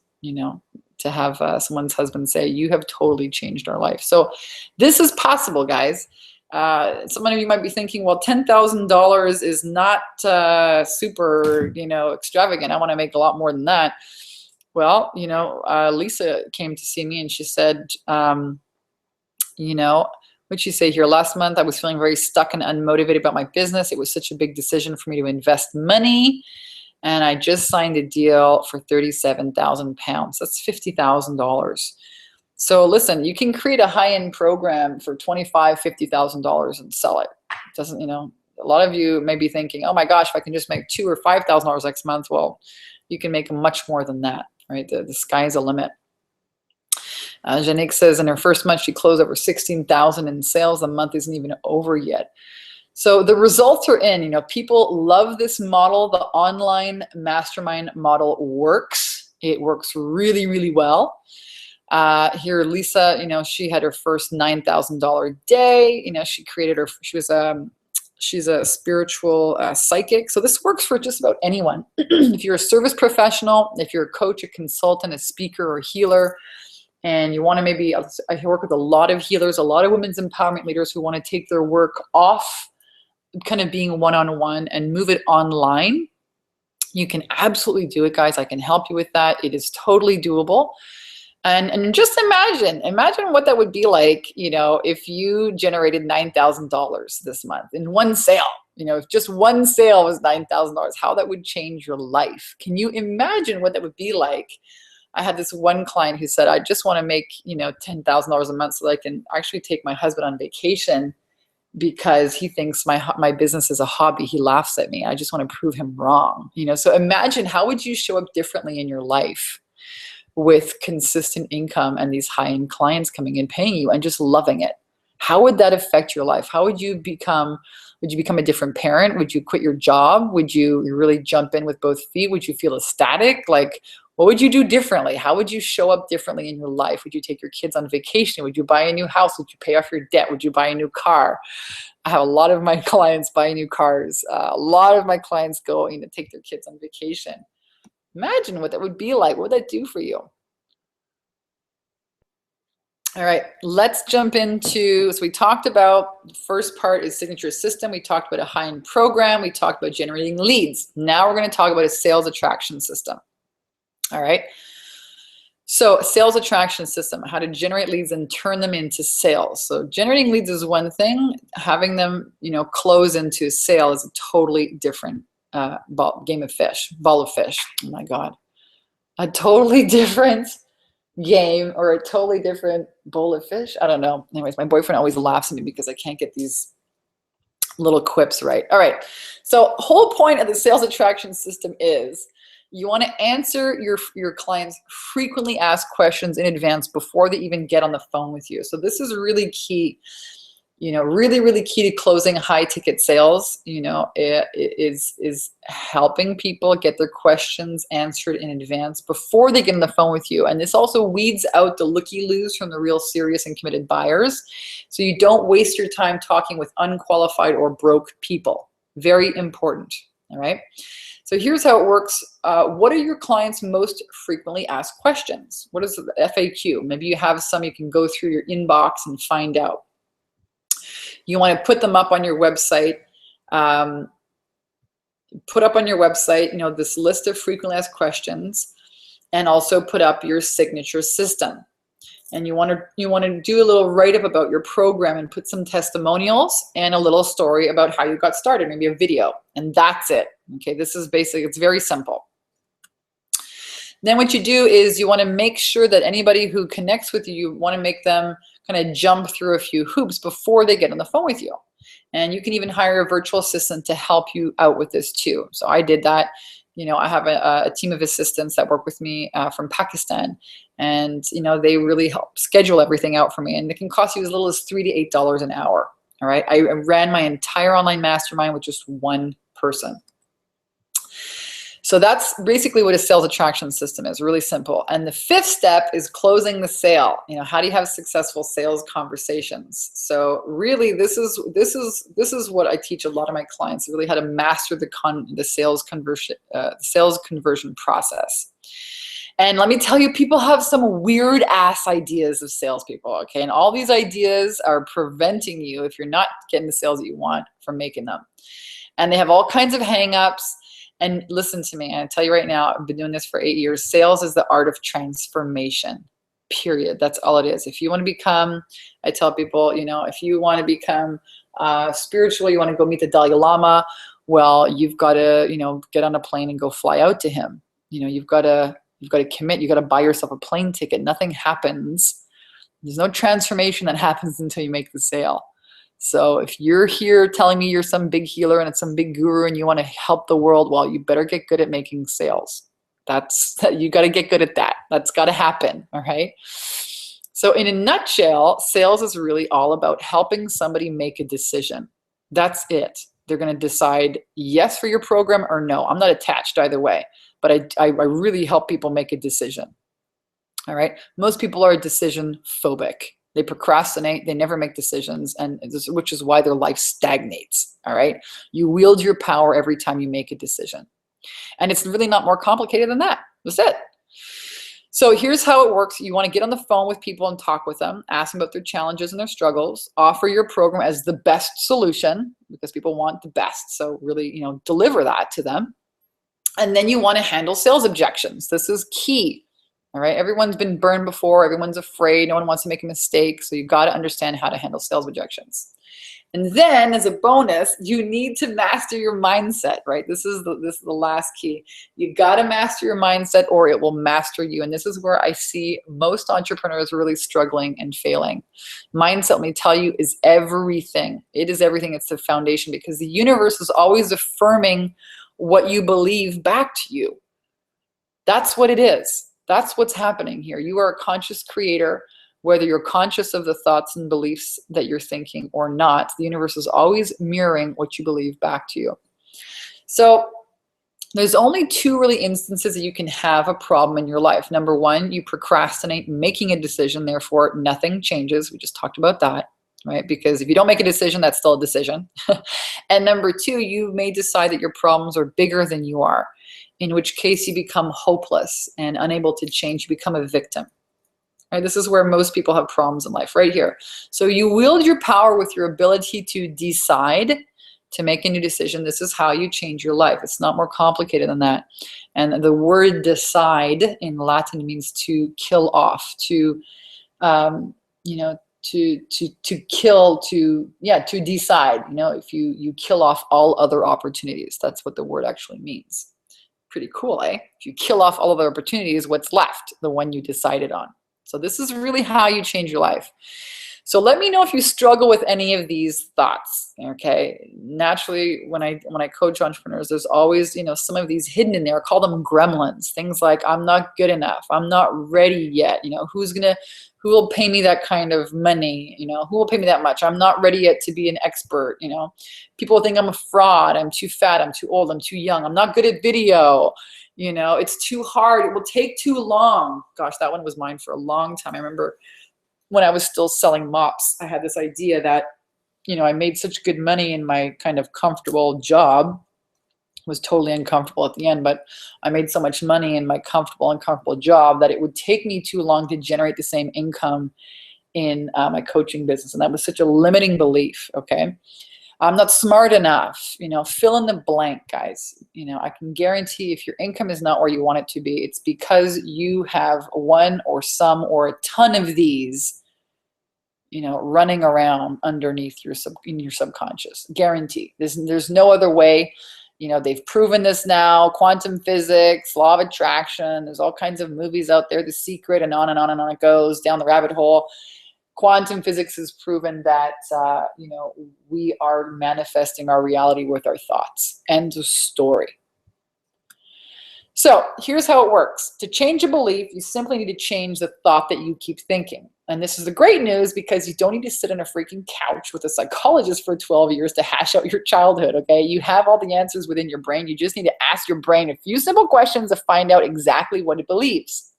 to have someone's husband say, you have totally changed our life. So this is possible, guys. Some of you might be thinking, well, $10,000 is not super, extravagant. I want to make a lot more than that. Well, Lisa came to see me and she said, what'd she say here? Last month, I was feeling very stuck and unmotivated about my business. It was such a big decision for me to invest money. And I just signed a deal for 37,000 pounds. That's $50,000. So listen, you can create a high-end program for $25,000, $50,000 and sell it. It doesn't, a lot of you may be thinking, oh my gosh, if I can just make $2,000 or $5,000 next month, well, you can make much more than that, right? The sky is the limit. Janique says in her first month, she closed over 16,000 in sales. The month isn't even over yet. So the results are in, people love this model. The online mastermind model works. It works really, really well. Here, Lisa, she had her first $9,000 day. She's a spiritual psychic. So this works for just about anyone. If you're a service professional, if you're a coach, a consultant, a speaker, or a healer, and you want to I work with a lot of healers, a lot of women's empowerment leaders who want to take their work off kind of being one-on-one and move it online. You can absolutely do it, guys. I can help you with that. It is totally doable. And just imagine what that would be like, if you generated $9,000 this month in one sale. If just one sale was $9,000, how that would change your life. Can you imagine what that would be like? I had this one client who said, I just want to make, $10,000 a month so that I can actually take my husband on vacation, because he thinks my business is a hobby. He laughs at me. I just want to prove him wrong. So imagine, how would you show up differently in your life with consistent income and these high-end clients coming in, paying you, and just loving it? How would that affect your life? How would you become a different parent? Would you quit your job? Would you really jump in with both feet? Would you feel ecstatic? Like, what would you do differently? How would you show up differently in your life? Would you take your kids on vacation? Would you buy a new house? Would you pay off your debt? Would you buy a new car? I have a lot of my clients buy new cars. A lot of my clients go take their kids on vacation. Imagine what that would be like. What would that do for you? All right, let's jump into, so we talked about, the first part is signature system. We talked about a high-end program. We talked about generating leads. Now we're going to talk about a sales attraction system. All right. So sales attraction system, how to generate leads and turn them into sales. So generating leads is one thing. Having them, close into sale is a totally different ball of fish. Oh my God. A totally different game, or a totally different bowl of fish. I don't know. Anyways, my boyfriend always laughs at me because I can't get these little quips right. All right. So whole point of the sales attraction system is you want to answer your clients' frequently asked questions in advance before they even get on the phone with you. So this is really key, really, really key to closing high ticket sales. It is helping people get their questions answered in advance before they get on the phone with you. And this also weeds out the looky-loos from the real serious and committed buyers. So you don't waste your time talking with unqualified or broke people. Very important. All right. So here's how it works. What are your clients' most frequently asked questions? What is the FAQ? Maybe you have some you can go through your inbox and find out. You want to put them up on your website. Put up on your website, this list of frequently asked questions, and also put up your signature system. And you want to do a little write-up about your program and put some testimonials and a little story about how you got started, maybe a video, and that's it. Okay, this is basic. It's very simple. Then what you do is you want to make sure that anybody who connects with you want to make them kind of jump through a few hoops before they get on the phone with you. And you can even hire a virtual assistant to help you out with this too. So I did that. I have a team of assistants that work with me from Pakistan, and they really help schedule everything out for me. And it can cost you as little as $3 to $8 an hour. All right. I ran my entire online mastermind with just one person. So that's basically what a sales attraction system is, really simple. And the fifth step is closing the sale. How do you have successful sales conversations? So really, this is what I teach a lot of my clients, really how to master the sales conversion process. And let me tell you, people have some weird ass ideas of salespeople, okay? And all these ideas are preventing you, if you're not getting the sales that you want, from making them. And they have all kinds of hangups. And listen to me, I tell you right now, I've been doing this for 8 years. Sales is the art of transformation, period. That's all it is. If you want to become, I tell people, if you want to become spiritual, you want to go meet the Dalai Lama, well, you've got to, get on a plane and go fly out to him. You've got to commit. You've got to buy yourself a plane ticket. Nothing happens. There's no transformation that happens until you make the sale. So if you're here telling me you're some big healer and it's some big guru and you want to help the world, well, you better get good at making sales. You got to get good at that. That's got to happen. All right. So in a nutshell, sales is really all about helping somebody make a decision. That's it. They're going to decide yes for your program or no. I'm not attached either way, but I really help people make a decision. All right. Most people are decision phobic. They procrastinate. They never make decisions, which is why their life stagnates. All right. You wield your power every time you make a decision. And it's really not more complicated than that. That's it. So here's how it works. You want to get on the phone with people and talk with them, ask them about their challenges and their struggles, offer your program as the best solution because people want the best. So really, deliver that to them. And then you want to handle sales objections. This is key. All right. Everyone's been burned before. Everyone's afraid. No one wants to make a mistake. So you've got to understand how to handle sales objections. And then as a bonus, you need to master your mindset, right? This is the last key. You got to master your mindset or it will master you. And this is where I see most entrepreneurs really struggling and failing. Mindset, let me tell you, is everything. It is everything. It's the foundation because the universe is always affirming what you believe back to you. That's what it is. That's what's happening here. You are a conscious creator. Whether you're conscious of the thoughts and beliefs that you're thinking or not, the universe is always mirroring what you believe back to you. So there's only two really instances that you can have a problem in your life. Number one, you procrastinate making a decision, therefore nothing changes. We just talked about that, right? Because if you don't make a decision, that's still a decision. And number two, you may decide that your problems are bigger than you are, in which case you become hopeless and unable to change. You become a victim. Right, this is where most people have problems in life, right here. So you wield your power with your ability to decide, to make a new decision. This is how you change your life. It's not more complicated than that. And the word decide in Latin means to kill off, to kill, to decide. If you kill off all other opportunities, that's what the word actually means. Pretty cool, eh? If you kill off all other opportunities, what's left? The one you decided on. So this is really how you change your life. So let me know if you struggle with any of these thoughts, okay? Naturally, when I coach entrepreneurs, there's always, some of these hidden in there. I call them gremlins. Things like, I'm not good enough. I'm not ready yet. Who will pay me that kind of money? Who will pay me that much? I'm not ready yet to be an expert. People think I'm a fraud. I'm too fat. I'm too old. I'm too young. I'm not good at video. It's too hard. It will take too long. Gosh, that one was mine for a long time. I remember when I was still selling mops, I had this idea that, I made such good money in my kind of comfortable job. It was totally uncomfortable at the end, but I made so much money in my uncomfortable job that it would take me too long to generate the same income in my coaching business. And that was such a limiting belief, okay? I'm not smart enough, fill in the blank, guys. I can guarantee if your income is not where you want it to be, it's because you have one or some or a ton of these, running around underneath in your subconscious. Guarantee. There's no other way. They've proven this now. Quantum physics, law of attraction. There's all kinds of movies out there, The Secret, and on and on and on it goes down the rabbit hole. Quantum physics has proven that, we are manifesting our reality with our thoughts. End of story. So here's how it works. To change a belief, you simply need to change the thought that you keep thinking. And this is the great news because you don't need to sit on a freaking couch with a psychologist for 12 years to hash out your childhood, okay? You have all the answers within your brain. You just need to ask your brain a few simple questions to find out exactly what it believes.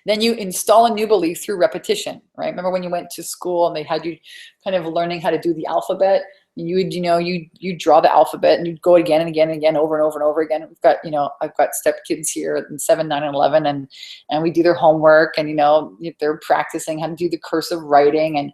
Then you install a new belief through repetition, right? Remember when you went to school and they had you kind of learning how to do the alphabet? You would, you draw the alphabet and you'd go again and again and again, over and over and over again. We've got, I've got step kids here in 7, 9, and 11, and we do their homework, and, they're practicing how to do the cursive writing and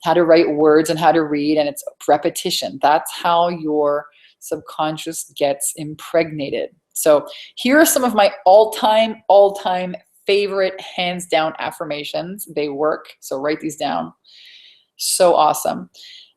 how to write words and how to read, and it's repetition. That's how your subconscious gets impregnated. So here are some of my all-time favorite hands down affirmations. They work. So write these down. So awesome.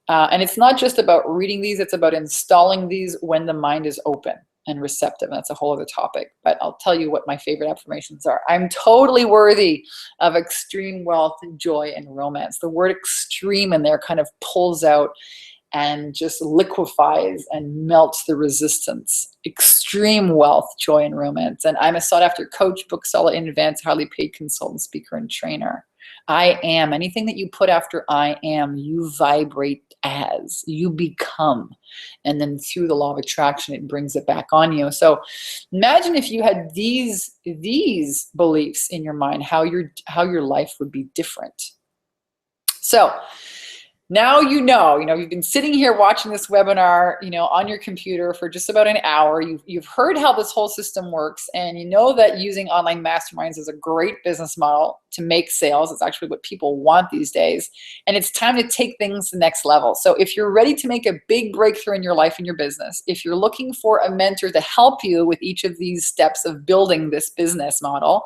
And it's not just about reading these, it's about installing these when the mind is open. and receptive. And that's a whole other topic, but I'll tell you what my favorite affirmations are. I'm totally worthy of extreme wealth, joy, and romance. The word extreme in there kind of pulls out and just liquefies and melts the resistance. Extreme wealth, joy, and romance. And I'm a sought after coach, bookseller, in advance, highly paid consultant, speaker, and trainer. I am. Anything that you put after I am, you vibrate as, you become. And then through the law of attraction, it brings it back on you. So imagine if you had these beliefs in your mind, how your life would be different. So now you've been sitting here watching this webinar, on your computer for just about an hour. You've heard how this whole system works, and you know that using online masterminds is a great business model to make sales. It's actually what people want these days, and it's time to take things to the next level. So if you're ready to make a big breakthrough in your life and your business, if you're looking for a mentor to help you with each of these steps of building this business model,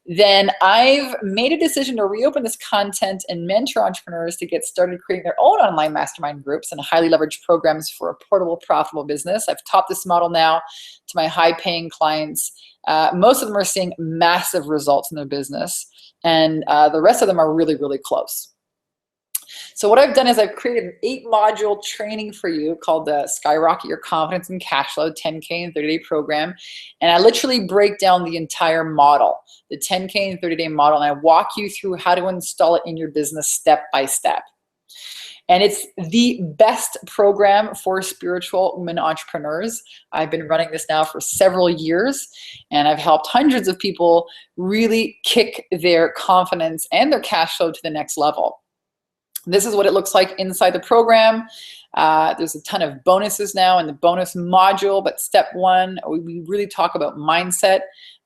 then I've made a decision to reopen this content and mentor entrepreneurs to get started creating their own online mastermind groups and highly leveraged programs for a portable, profitable business. I've taught this model now to my high-paying clients. Most of them are seeing massive results in their business, and the rest of them are really, really close. So what I've done is I've created an 8-module training for you called the Skyrocket Your Confidence and Cash Flow 10K and 30-day program. And I literally break down the entire model, the 10K and 30-day model, and I walk you through how to install it in your business step by step. And it's the best program for spiritual women entrepreneurs. I've been running this now for several years, and I've helped hundreds of people really kick their confidence and their cash flow to the next level. This is what it looks like inside the program. There's a ton of bonuses now in the bonus module, but step 1, we really talk about mindset.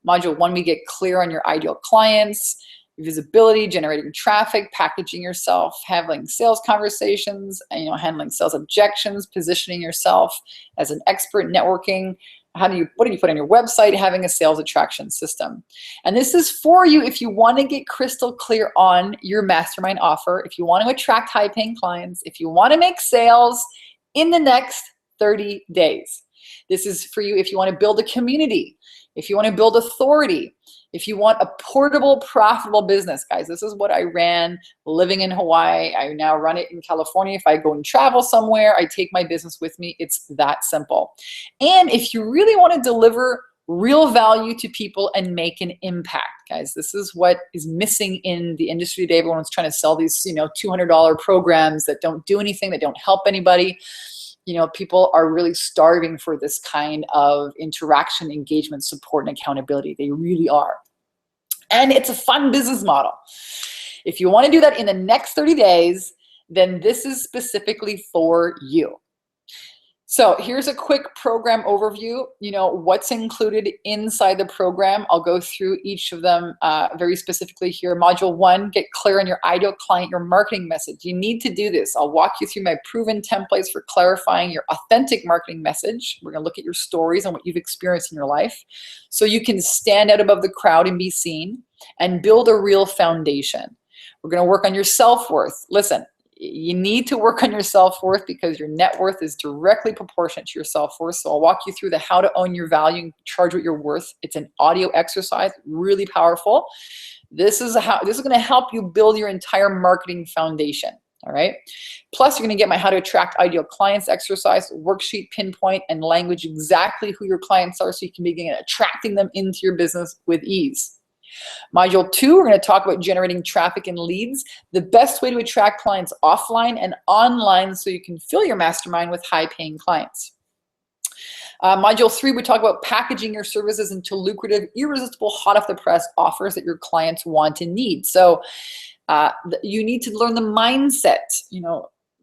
Module 1, we get clear on your ideal clients, visibility, generating traffic, packaging yourself, having sales conversations, handling sales objections, positioning yourself as an expert, networking. What do you put on your website? Having a sales attraction system. And this is for you if you want to get crystal clear on your mastermind offer, if you want to attract high-paying clients, if you want to make sales in the next 30 days. This is for you if you want to build a community, if you want to build authority, if you want a portable, profitable business. Guys, this is what I ran living in Hawaii. I now run it in California. If I go and travel somewhere, I take my business with me. It's that simple. And if you really want to deliver real value to people and make an impact, guys, this is what is missing in the industry today. Everyone's trying to sell these, $200 programs that don't do anything, that don't help anybody. People are really starving for this kind of interaction, engagement, support, and accountability. They really are. And it's a fun business model. If you want to do that in the next 30 days, then this is specifically for you. So here's a quick program overview. What's included inside the program. I'll go through each of them very specifically here. Module 1, get clear on your ideal client, your marketing message. You need to do this. I'll walk you through my proven templates for clarifying your authentic marketing message. We're going to look at your stories and what you've experienced in your life so you can stand out above the crowd and be seen and build a real foundation. We're going to work on your self-worth. Listen, you need to work on your self-worth because your net worth is directly proportionate to your self-worth. So I'll walk you through the how to own your value and charge what you're worth. It's an audio exercise, really powerful. This is going to help you build your entire marketing foundation. All right. Plus, you're going to get my how to attract ideal clients exercise, worksheet, pinpoint, and language exactly who your clients are so you can begin attracting them into your business with ease. Module 2, we're going to talk about generating traffic and leads, the best way to attract clients offline and online so you can fill your mastermind with high-paying clients. Module 3, we talk about packaging your services into lucrative, irresistible, hot-off-the-press offers that your clients want and need. So you need to learn the mindset,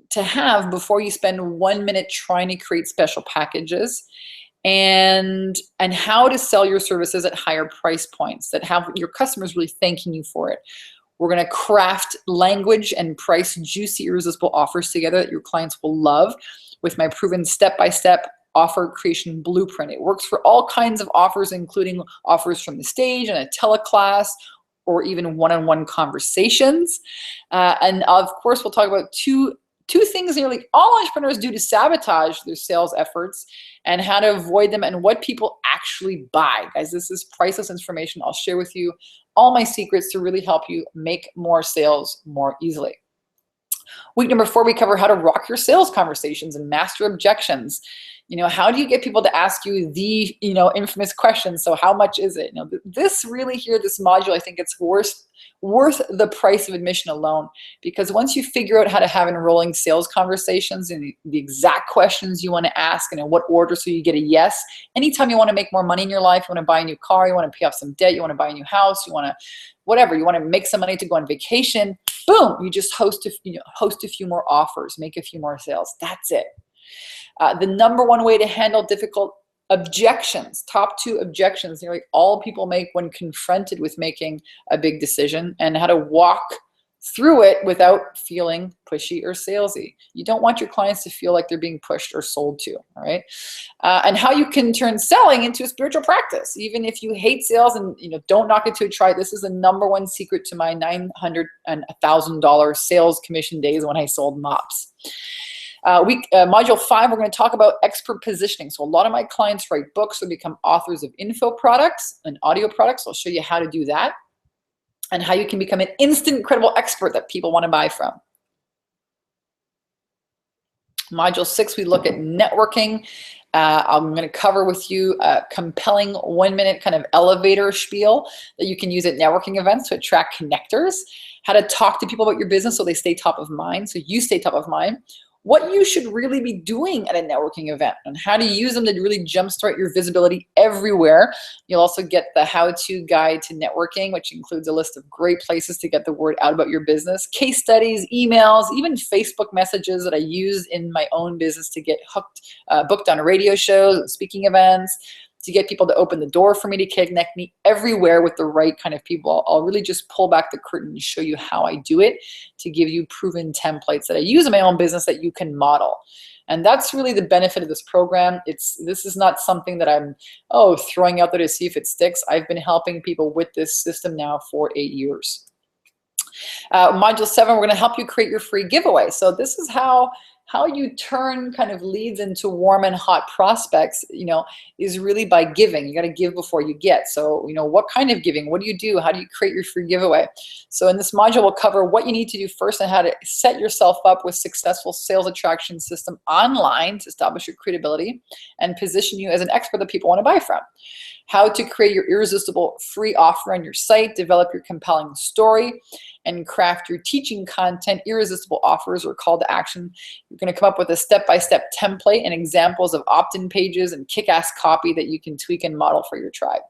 to have before you spend 1 minute trying to create special packages. And how to sell your services at higher price points that have your customers really thanking you for it. We're going to craft language and price juicy, irresistible offers together that your clients will love with my proven step-by-step offer creation blueprint. It works for all kinds of offers, including offers from the stage and a teleclass or even one-on-one conversations. And of course, we'll talk about two two things nearly all entrepreneurs do to sabotage their sales efforts, and how to avoid them, and what people actually buy. Guys, this is priceless information. I'll share with you all my secrets to really help you make more sales more easily. Week number 4, we cover how to rock your sales conversations and master objections. How do you get people to ask you the, infamous question? So how much is it? This really here, this module, I think it's worth the price of admission alone, because once you figure out how to have enrolling sales conversations and the exact questions you want to ask and in what order so you get a yes, anytime you want to make more money in your life, you want to buy a new car, you want to pay off some debt, you want to buy a new house, you want to whatever, you want to make some money to go on vacation, boom, you just host a few more offers, make a few more sales. That's it. The number one way to handle difficult objections, top 2 objections nearly all people make when confronted with making a big decision, and how to walk through it without feeling pushy or salesy. You don't want your clients to feel like they're being pushed or sold to, all right? And how you can turn selling into a spiritual practice. Even if you hate sales and don't knock it till you try it. This is the number 1 secret to my $900 and $1,000 sales commission days when I sold mops. Module 5, we're going to talk about expert positioning. So a lot of my clients write books or become authors of info products and audio products. I'll show you how to do that, and how you can become an instant credible expert that people want to buy from. Module 6, we look at networking. I'm going to cover with you a compelling 1-minute kind of elevator spiel that you can use at networking events to attract connectors, how to talk to people about your business so they stay top of mind, so you stay top of mind, what you should really be doing at a networking event, and how to use them to really jumpstart your visibility everywhere. You'll also get the how-to guide to networking, which includes a list of great places to get the word out about your business, case studies, emails, even Facebook messages that I use in my own business to get booked on radio shows and speaking events, to get people to open the door for me to connect me everywhere with the right kind of people. I'll really just pull back the curtain and show you how I do it, to give you proven templates that I use in my own business that you can model. And that's really the benefit of this program. This is not something that I'm throwing out there to see if it sticks. I've been helping people with this system now for 8 years. Module 7, we're going to help you create your free giveaway. So this is how you turn kind of leads into warm and hot prospects, is really by giving. You got to give before you get. So, what kind of giving? What do you do? How do you create your free giveaway? So in this module, we'll cover what you need to do first and how to set yourself up with successful sales attraction system online to establish your credibility and position you as an expert that people want to buy from. How to create your irresistible free offer on your site, develop your compelling story, and craft your teaching content, irresistible offers or call to action. You're going to come up with a step-by-step template and examples of opt-in pages and kick-ass copy that you can tweak and model for your tribe.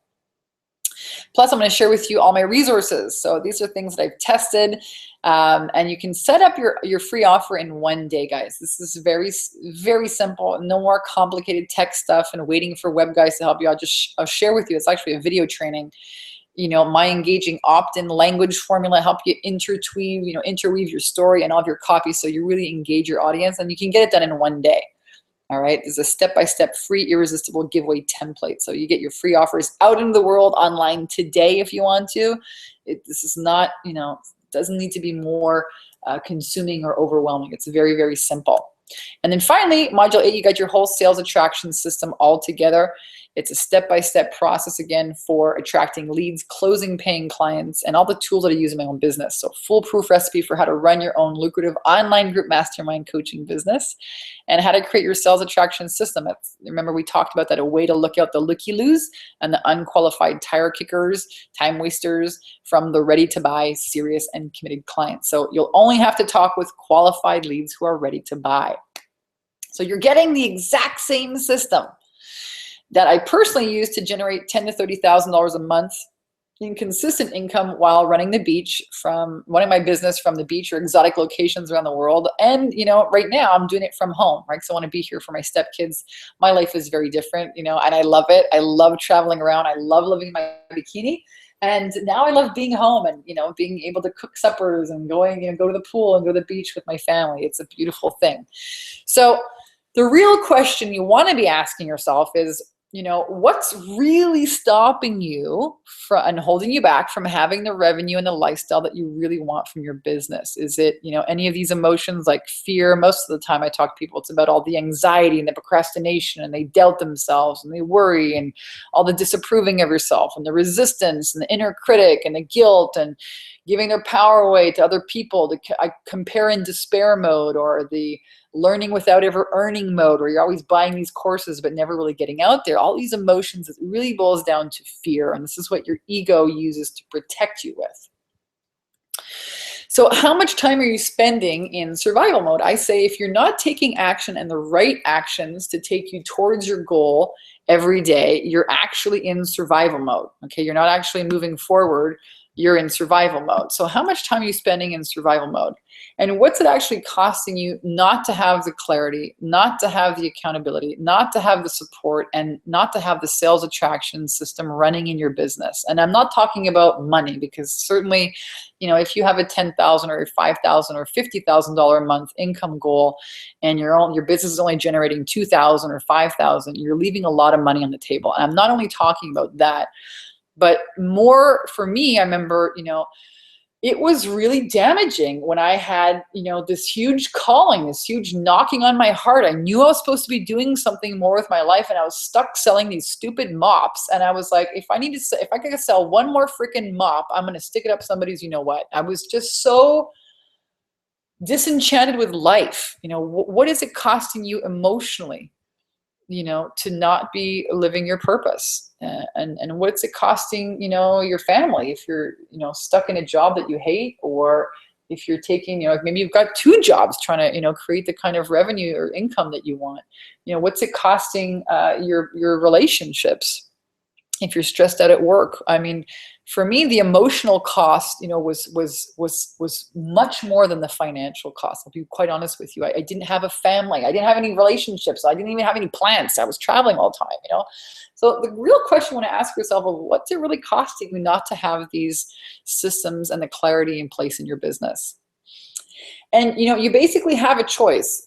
Plus, I'm going to share with you all my resources. So these are things that I've tested, and you can set up your free offer in 1 day, guys. This is very, very simple. No more complicated tech stuff and waiting for web guys to help you. I'll share with you. It's actually a video training. My engaging opt-in language formula help you interweave your story and all of your copy so you really engage your audience, and you can get it done in 1 day. All right, there's a step-by-step free irresistible giveaway template. So you get your free offers out into the world online today if you want to. This is not, doesn't need to be more consuming or overwhelming. It's very, very simple. And then finally, module 8, you got your whole sales attraction system all together. It's a step-by-step process, again, for attracting leads, closing paying clients, and all the tools that I use in my own business. So foolproof recipe for how to run your own lucrative online group mastermind coaching business, and how to create your sales attraction system. Remember, we talked about that, a way to look out the looky-loos and the unqualified tire kickers, time wasters from the ready-to-buy, serious, and committed clients. So you'll only have to talk with qualified leads who are ready to buy. So you're getting the exact same system that I personally use to generate $10,000 to $30,000 a month in consistent income while running the beach, from running my business from the beach or exotic locations around the world. And, right now I'm doing it from home, right? So I want to be here for my stepkids. My life is very different, and I love it. I love traveling around. I love living in my bikini. And now I love being home and, being able to cook suppers and go to the pool and go to the beach with my family. It's a beautiful thing. So the real question you want to be asking yourself is, what's really stopping you from and holding you back from having the revenue and the lifestyle that you really want from your business? Is it, any of these emotions like fear? Most of the time I talk to people, it's about all the anxiety and the procrastination, and they doubt themselves and they worry, and all the disapproving of yourself and the resistance and the inner critic and the guilt and giving their power away to other people, to compare and despair mode, or the learning without ever earning mode, where you're always buying these courses but never really getting out there. All these emotions, it really boils down to fear, and this is what your ego uses to protect you with. So how much time are you spending in survival mode? I say if you're not taking action and the right actions to take you towards your goal every day, you're actually in survival mode. Okay, you're not actually moving forward, you're in survival mode. So how much time are you spending in survival mode? And what's it actually costing you not to have the clarity, not to have the accountability, not to have the support, and not to have the sales attraction system running in your business? And I'm not talking about money, because certainly, if you have a $10,000 or $5,000 or $50,000 a month income goal, and your business is only generating $2,000 or $5,000, you're leaving a lot of money on the table. And I'm not only talking about that, but more for me, I remember, it was really damaging when I had, this huge calling, this huge knocking on my heart. I knew I was supposed to be doing something more with my life, and I was stuck selling these stupid mops. And I was like, if I could sell one more freaking mop, I'm going to stick it up somebody's, I was just so disenchanted with life. What is it costing you emotionally, to not be living your purpose? And what's it costing, your family, if you're, stuck in a job that you hate, or if you're taking, maybe you've got two jobs trying to, create the kind of revenue or income that you want. What's it costing your relationships if you're stressed out at work? I mean, for me, the emotional cost, was much more than the financial cost. I'll be quite honest with you. I didn't have a family. I didn't have any relationships. I didn't even have any plants. I was traveling all the time, So the real question you want to ask yourself is, what's it really costing you not to have these systems and the clarity in place in your business? And, you basically have a choice.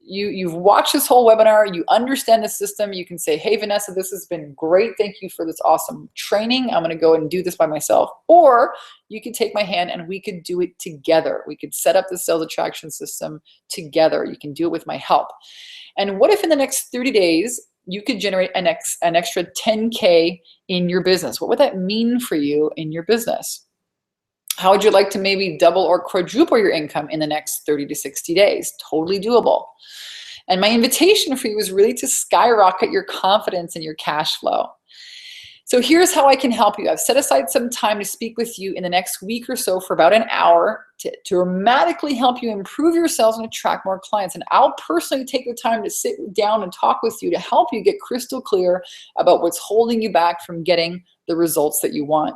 You've watched this whole webinar, you understand the system, you can say, hey, Vanessa, this has been great. Thank you for this awesome training. I'm going to go and do this by myself. Or you could take my hand and we could do it together. We could set up the sales attraction system together. You can do it with my help. And what if in the next 30 days, you could generate an extra 10K in your business? What would that mean for you in your business? How would you like to maybe double or quadruple your income in the next 30 to 60 days? Totally doable. And my invitation for you is really to skyrocket your confidence and your cash flow. So here's how I can help you. I've set aside some time to speak with you in the next week or so for about an hour to dramatically help you improve your sales and attract more clients. And I'll personally take the time to sit down and talk with you to help you get crystal clear about what's holding you back from getting the results that you want.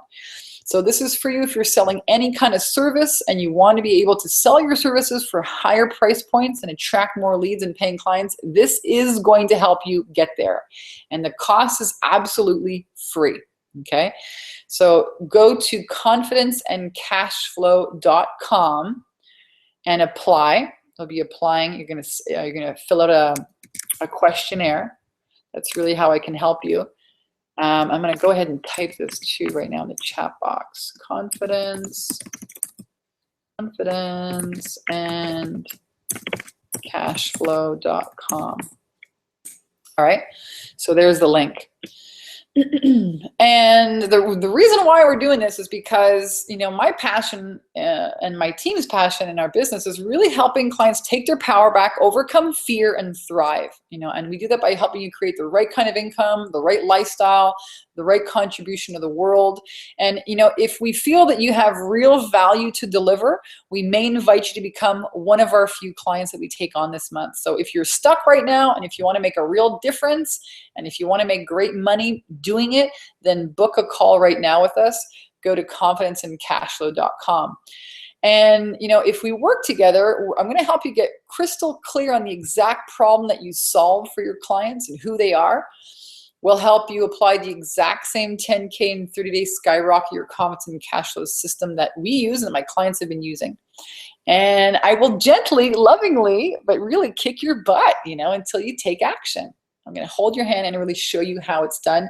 So this is for you if you're selling any kind of service and you want to be able to sell your services for higher price points and attract more leads and paying clients. This is going to help you get there. And the cost is absolutely free. Okay. So go to confidenceandcashflow.com and apply. You'll be applying. You're going to fill out a questionnaire. That's really how I can help you. I'm going to go ahead and type this too right now in the chat box. Confidence and cashflow.com. All right. So there's the link. And the reason why we're doing this is because, my passion and my team's passion in our business is really helping clients take their power back, overcome fear, and thrive. And we do that by helping you create the right kind of income, the right lifestyle, the right contribution to the world. And, if we feel that you have real value to deliver, we may invite you to become one of our few clients that we take on this month. So if you're stuck right now and if you want to make a real difference and if you want to make great money doing it, then book a call right now with us. Go to confidenceandcashflow.com. And, if we work together, I'm going to help you get crystal clear on the exact problem that you solve for your clients and who they are. We'll help you apply the exact same 10K in 30 days skyrocket your confidence and cash flow system that we use and that my clients have been using. And I will gently, lovingly, but really kick your butt, until you take action. I'm going to hold your hand and really show you how it's done,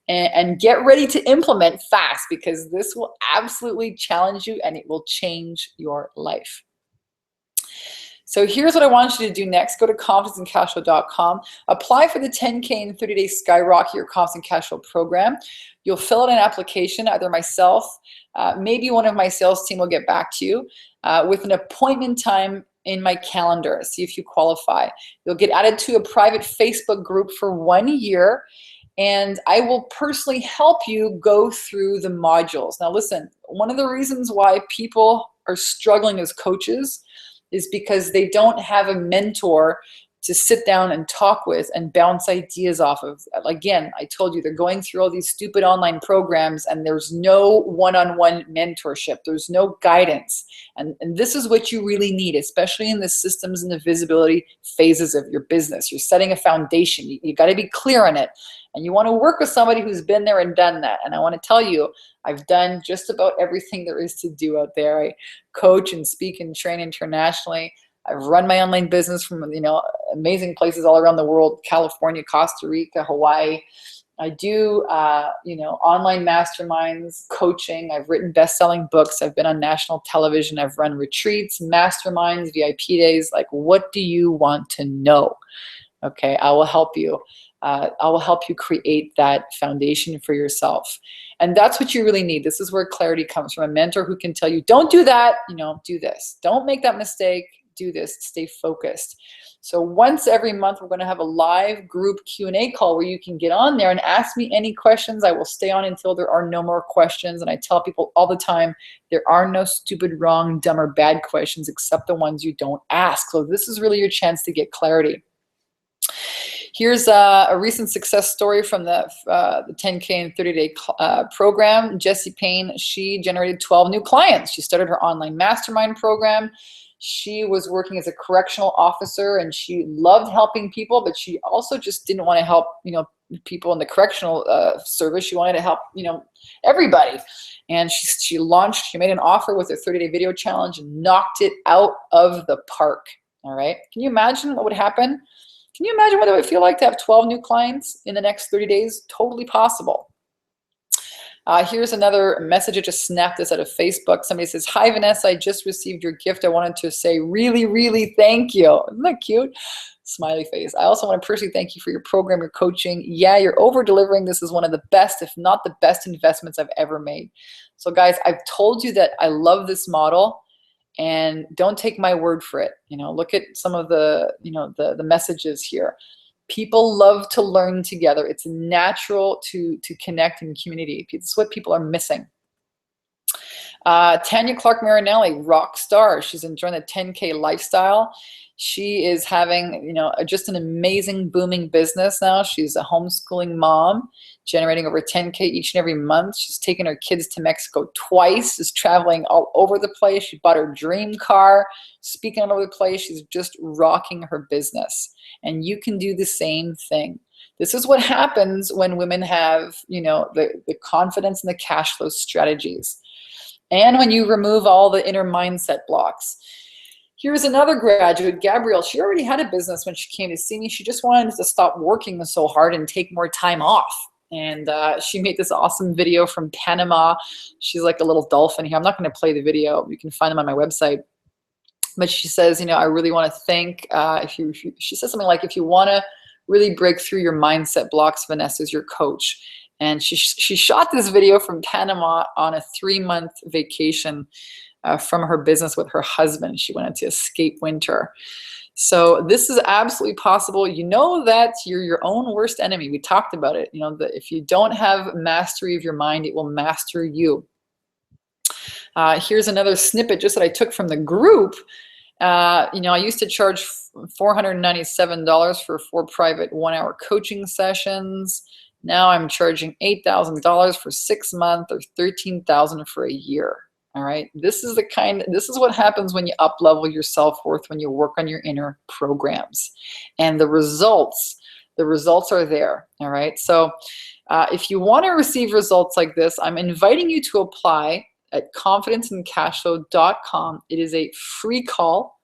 and get ready to implement fast, because this will absolutely challenge you and it will change your life. So here's what I want you to do next. Go to confidenceandcashflow.com. Apply for the 10K in 30 days Skyrocket Your Confidence and Cash Flow program. You'll fill out an application, either myself, maybe one of my sales team will get back to you with an appointment time in my calendar. See if you qualify. You'll get added to a private Facebook group for 1 year, and I will personally help you go through the modules. Now listen, one of the reasons why people are struggling as coaches is because they don't have a mentor to sit down and talk with and bounce ideas off of. Again, I told you, they're going through all these stupid online programs and there's no one-on-one mentorship. There's no guidance. And this is what you really need, especially in the systems and the visibility phases of your business. You're setting a foundation. You got to be clear on it. And you want to work with somebody who's been there and done that. And I want to tell you, I've done just about everything there is to do out there. I coach and speak and train internationally. I've run my online business from, amazing places all around the world: California, Costa Rica, Hawaii. I do, online masterminds, coaching. I've written best-selling books. I've been on national television. I've run retreats, masterminds, VIP days. Like, what do you want to know? Okay, I will help you. I will help you create that foundation for yourself. And that's what you really need. This is where clarity comes from: a mentor who can tell you, don't do that, do this. Don't make that mistake. Do this. Stay focused. So once every month, we're going to have a live group Q&A call where you can get on there and ask me any questions. I will stay on until there are no more questions. And I tell people all the time, there are no stupid, wrong, dumb, or bad questions except the ones you don't ask. So this is really your chance to get clarity. Here's a recent success story from the 10K and 30-day program. Jessie Payne, she generated 12 new clients. She started her online mastermind program. She was working as a correctional officer and she loved helping people, but she also just didn't want to help, people in the correctional service. She wanted to help, everybody. And she made an offer with her 30-day video challenge and knocked it out of the park. All right. Can you imagine what would happen? Can you imagine what it would feel like to have 12 new clients in the next 30 days? Totally possible. Here's another message. I just snapped this out of Facebook. Somebody says, "Hi, Vanessa, I just received your gift. I wanted to say really, really thank you." Isn't that cute? Smiley face. "I also want to personally thank you for your program, your coaching. Yeah, you're over-delivering. This is one of the best, if not the best, investments I've ever made." So guys, I've told you that I love this model. And don't take my word for it. Look at some of the messages here. People love to learn together. It's natural to connect in community. This is what people are missing. Tanya Clark Marinelli, rock star. She's enjoying the 10K lifestyle. She is having, just an amazing booming business now. She's a homeschooling mom, generating over 10K each and every month. She's taken her kids to Mexico twice, is traveling all over the place. She bought her dream car, speaking all over the place. She's just rocking her business. And you can do the same thing. This is what happens when women have, the confidence and the cash flow strategies. And when you remove all the inner mindset blocks. Here's another graduate, Gabrielle. She already had a business when she came to see me. She just wanted to stop working so hard and take more time off. And she made this awesome video from Panama. She's like a little dolphin here. I'm not going to play the video. You can find them on my website. But she says, I really want to thank, she says something like, if you want to really break through your mindset blocks, Vanessa's your coach. And she shot this video from Panama on a 3-month vacation from her business with her husband. She wanted to escape winter. So this is absolutely possible. You know that you're your own worst enemy. We talked about it. That if you don't have mastery of your mind, it will master you. Here's another snippet just that I took from the group. I used to charge $497 for 4 private 1-hour coaching sessions. Now I'm charging $8,000 for 6 months or $13,000 for a year. All right. This is what happens when you up-level your self-worth, when you work on your inner programs. And the results are there. All right. So if you want to receive results like this, I'm inviting you to apply at confidenceandcashflow.com. It is a free call.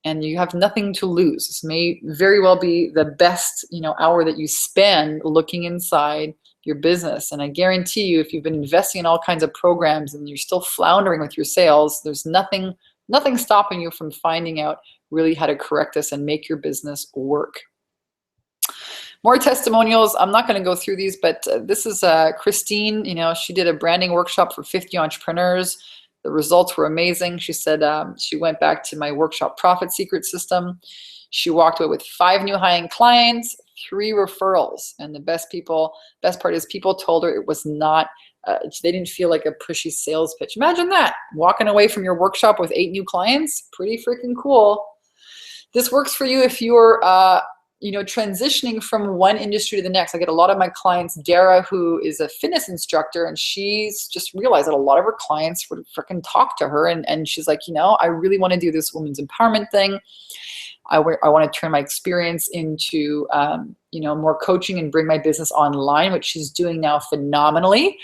and you have nothing to lose. This may very well be the best, hour that you spend looking inside your business. And I guarantee you, if you've been investing in all kinds of programs and you're still floundering with your sales, there's nothing stopping you from finding out really how to correct this and make your business work. More testimonials. I'm not going to go through these, but this is Christine. She did a branding workshop for 50 entrepreneurs. The results were amazing. She said she went back to my workshop profit secret system. She walked away with 5 new high-end clients, 3 referrals. And the best part is people told her it was not, they didn't feel like a pushy sales pitch. Imagine that, walking away from your workshop with 8 new clients. Pretty freaking cool. This works for you if you're transitioning from one industry to the next. I get a lot of my clients, Dara, who is a fitness instructor, and she's just realized that a lot of her clients would freaking talk to her, and she's like, I really want to do this women's empowerment thing. I want to turn my experience into, more coaching and bring my business online, which she's doing now phenomenally.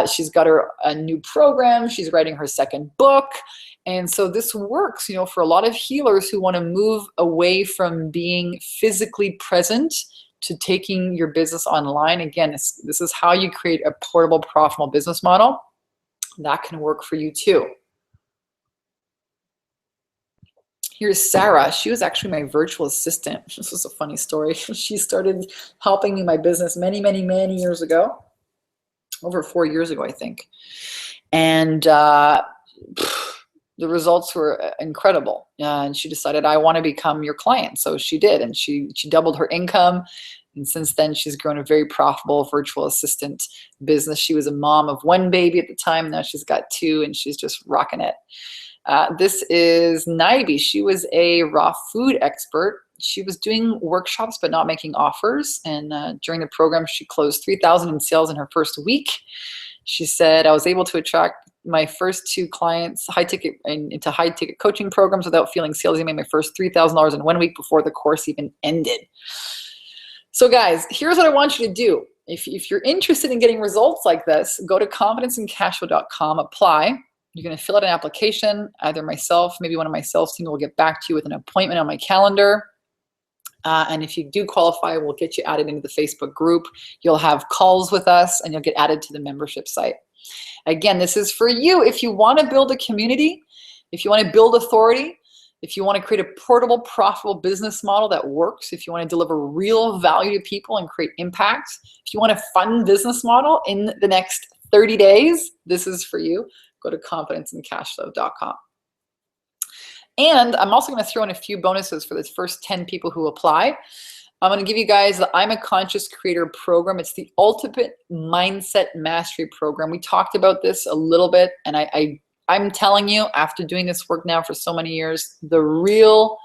She's got a new program. She's writing her 2nd book. And so this works, for a lot of healers who want to move away from being physically present to taking your business online. Again, this is how you create a portable, profitable business model. That can work for you too. Here's Sarah. She was actually my virtual assistant. This was a funny story. She started helping me in my business many, many, many years ago. Over 4 years ago, I think. And the results were incredible. And she decided, I want to become your client. So she did. And she doubled her income. And since then, she's grown a very profitable virtual assistant business. She was a mom of 1 baby at the time. Now she's got 2, and she's just rocking it. This is Naibi. She was a raw food expert. She was doing workshops but not making offers. And during the program, she closed $3,000 in sales in her first week. She said, I was able to attract my first 2 clients into high-ticket coaching programs without feeling salesy. I made my first $3,000 in 1 week before the course even ended. So guys, here's what I want you to do. If you're interested in getting results like this, go to confidenceincashflow.com, apply. You're going to fill out an application. Either myself, maybe one of my sales team will get back to you with an appointment on my calendar. And if you do qualify, we'll get you added into the Facebook group. You'll have calls with us, and you'll get added to the membership site. Again, this is for you. If you want to build a community, if you want to build authority, if you want to create a portable, profitable business model that works, if you want to deliver real value to people and create impact, if you want a fun business model in the next 30 days, this is for you. Go to confidenceincashflow.com. And I'm also going to throw in a few bonuses for the first 10 people who apply. I'm going to give you guys the I'm a Conscious Creator program. It's the ultimate mindset mastery program. We talked about this a little bit, and I'm telling you, after doing this work now for so many years, the rubber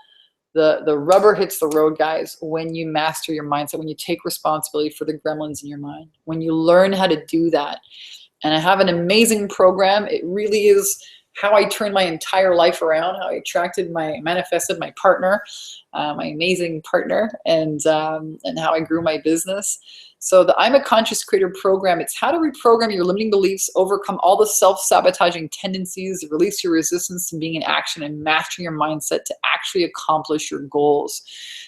hits the road, guys, when you master your mindset, when you take responsibility for the gremlins in your mind, when you learn how to do that. And I have an amazing program. It really is how I turned my entire life around, how I manifested my partner, my amazing partner, and how I grew my business. So the I'm a Conscious Creator program, it's how to reprogram your limiting beliefs, overcome all the self-sabotaging tendencies, release your resistance to being in action, and master your mindset to actually accomplish your goals.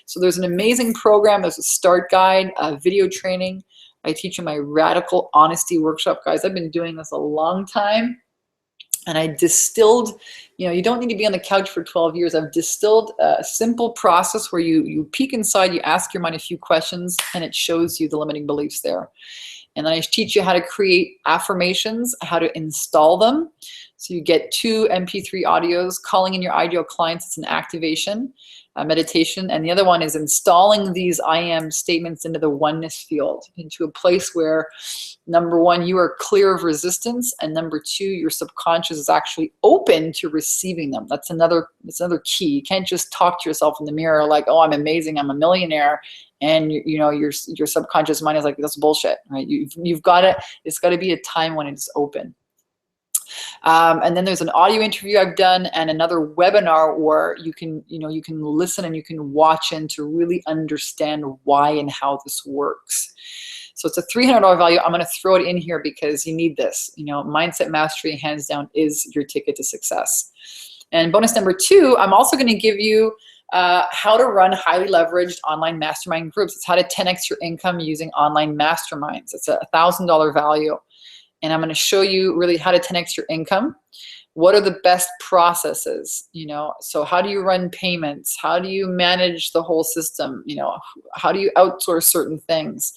So there's an amazing program. There's a start guide, a video training. I teach in my Radical Honesty workshop. Guys, I've been doing this a long time. And I distilled, you don't need to be on the couch for 12 years. I've distilled a simple process where you peek inside, you ask your mind a few questions, and it shows you the limiting beliefs there. And then I teach you how to create affirmations, how to install them. So you get 2 MP3 audios, calling in your ideal clients. It's an activation, meditation. And the other one is installing these I am statements into the oneness field, into a place where, number 1, you are clear of resistance. And number 2, your subconscious is actually open to receiving them. That's another key. You can't just talk to yourself in the mirror like, oh, I'm amazing, I'm a millionaire. And your subconscious mind is like, that's bullshit, right? You've got it. It's got to be a time when it's open. And then there's an audio interview I've done and another webinar where you can listen and you can watch in to really understand why and how this works. So it's a $300 value. I'm going to throw it in here because you need this. Mindset mastery, hands down, is your ticket to success. And bonus number 2, I'm also going to give you how to run highly leveraged online mastermind groups. It's how to 10x your income using online masterminds. It's a $1,000 value. And I'm going to show you really how to 10x your income. What are the best processes? So how do you run payments? How do you manage the whole system? How do you outsource certain things?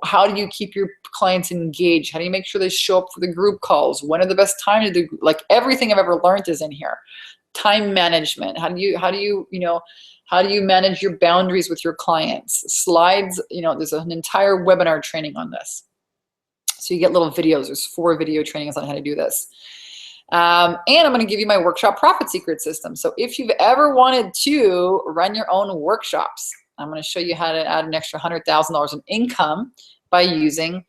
How do you keep your clients engaged? How do you make sure they show up for the group calls? When are the best time to do, like, everything I've ever learned is in here. Time management. How do you manage your boundaries with your clients? Slides, there's an entire webinar training on this. So you get little videos. There's 4 video trainings on how to do this. And I'm going to give you my workshop profit secret system. So if you've ever wanted to run your own workshops, I'm going to show you how to add an extra $100,000 in income by using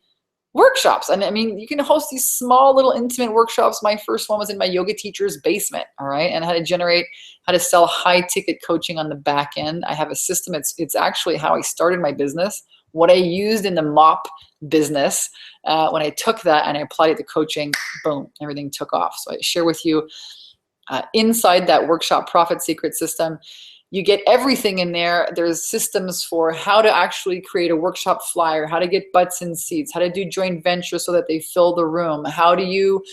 workshops. And I mean, you can host these small little intimate workshops. My first one was in my yoga teacher's basement, all right? And how to sell high ticket coaching on the back end. I have a system. It's actually how I started my business. What I used in the mop business, when I took that and I applied it to coaching, boom, everything took off. So I share with you inside that workshop profit secret system. You get everything in there. There's systems for how to actually create a workshop flyer, how to get butts in seats, how to do joint ventures so that they fill the room. How do you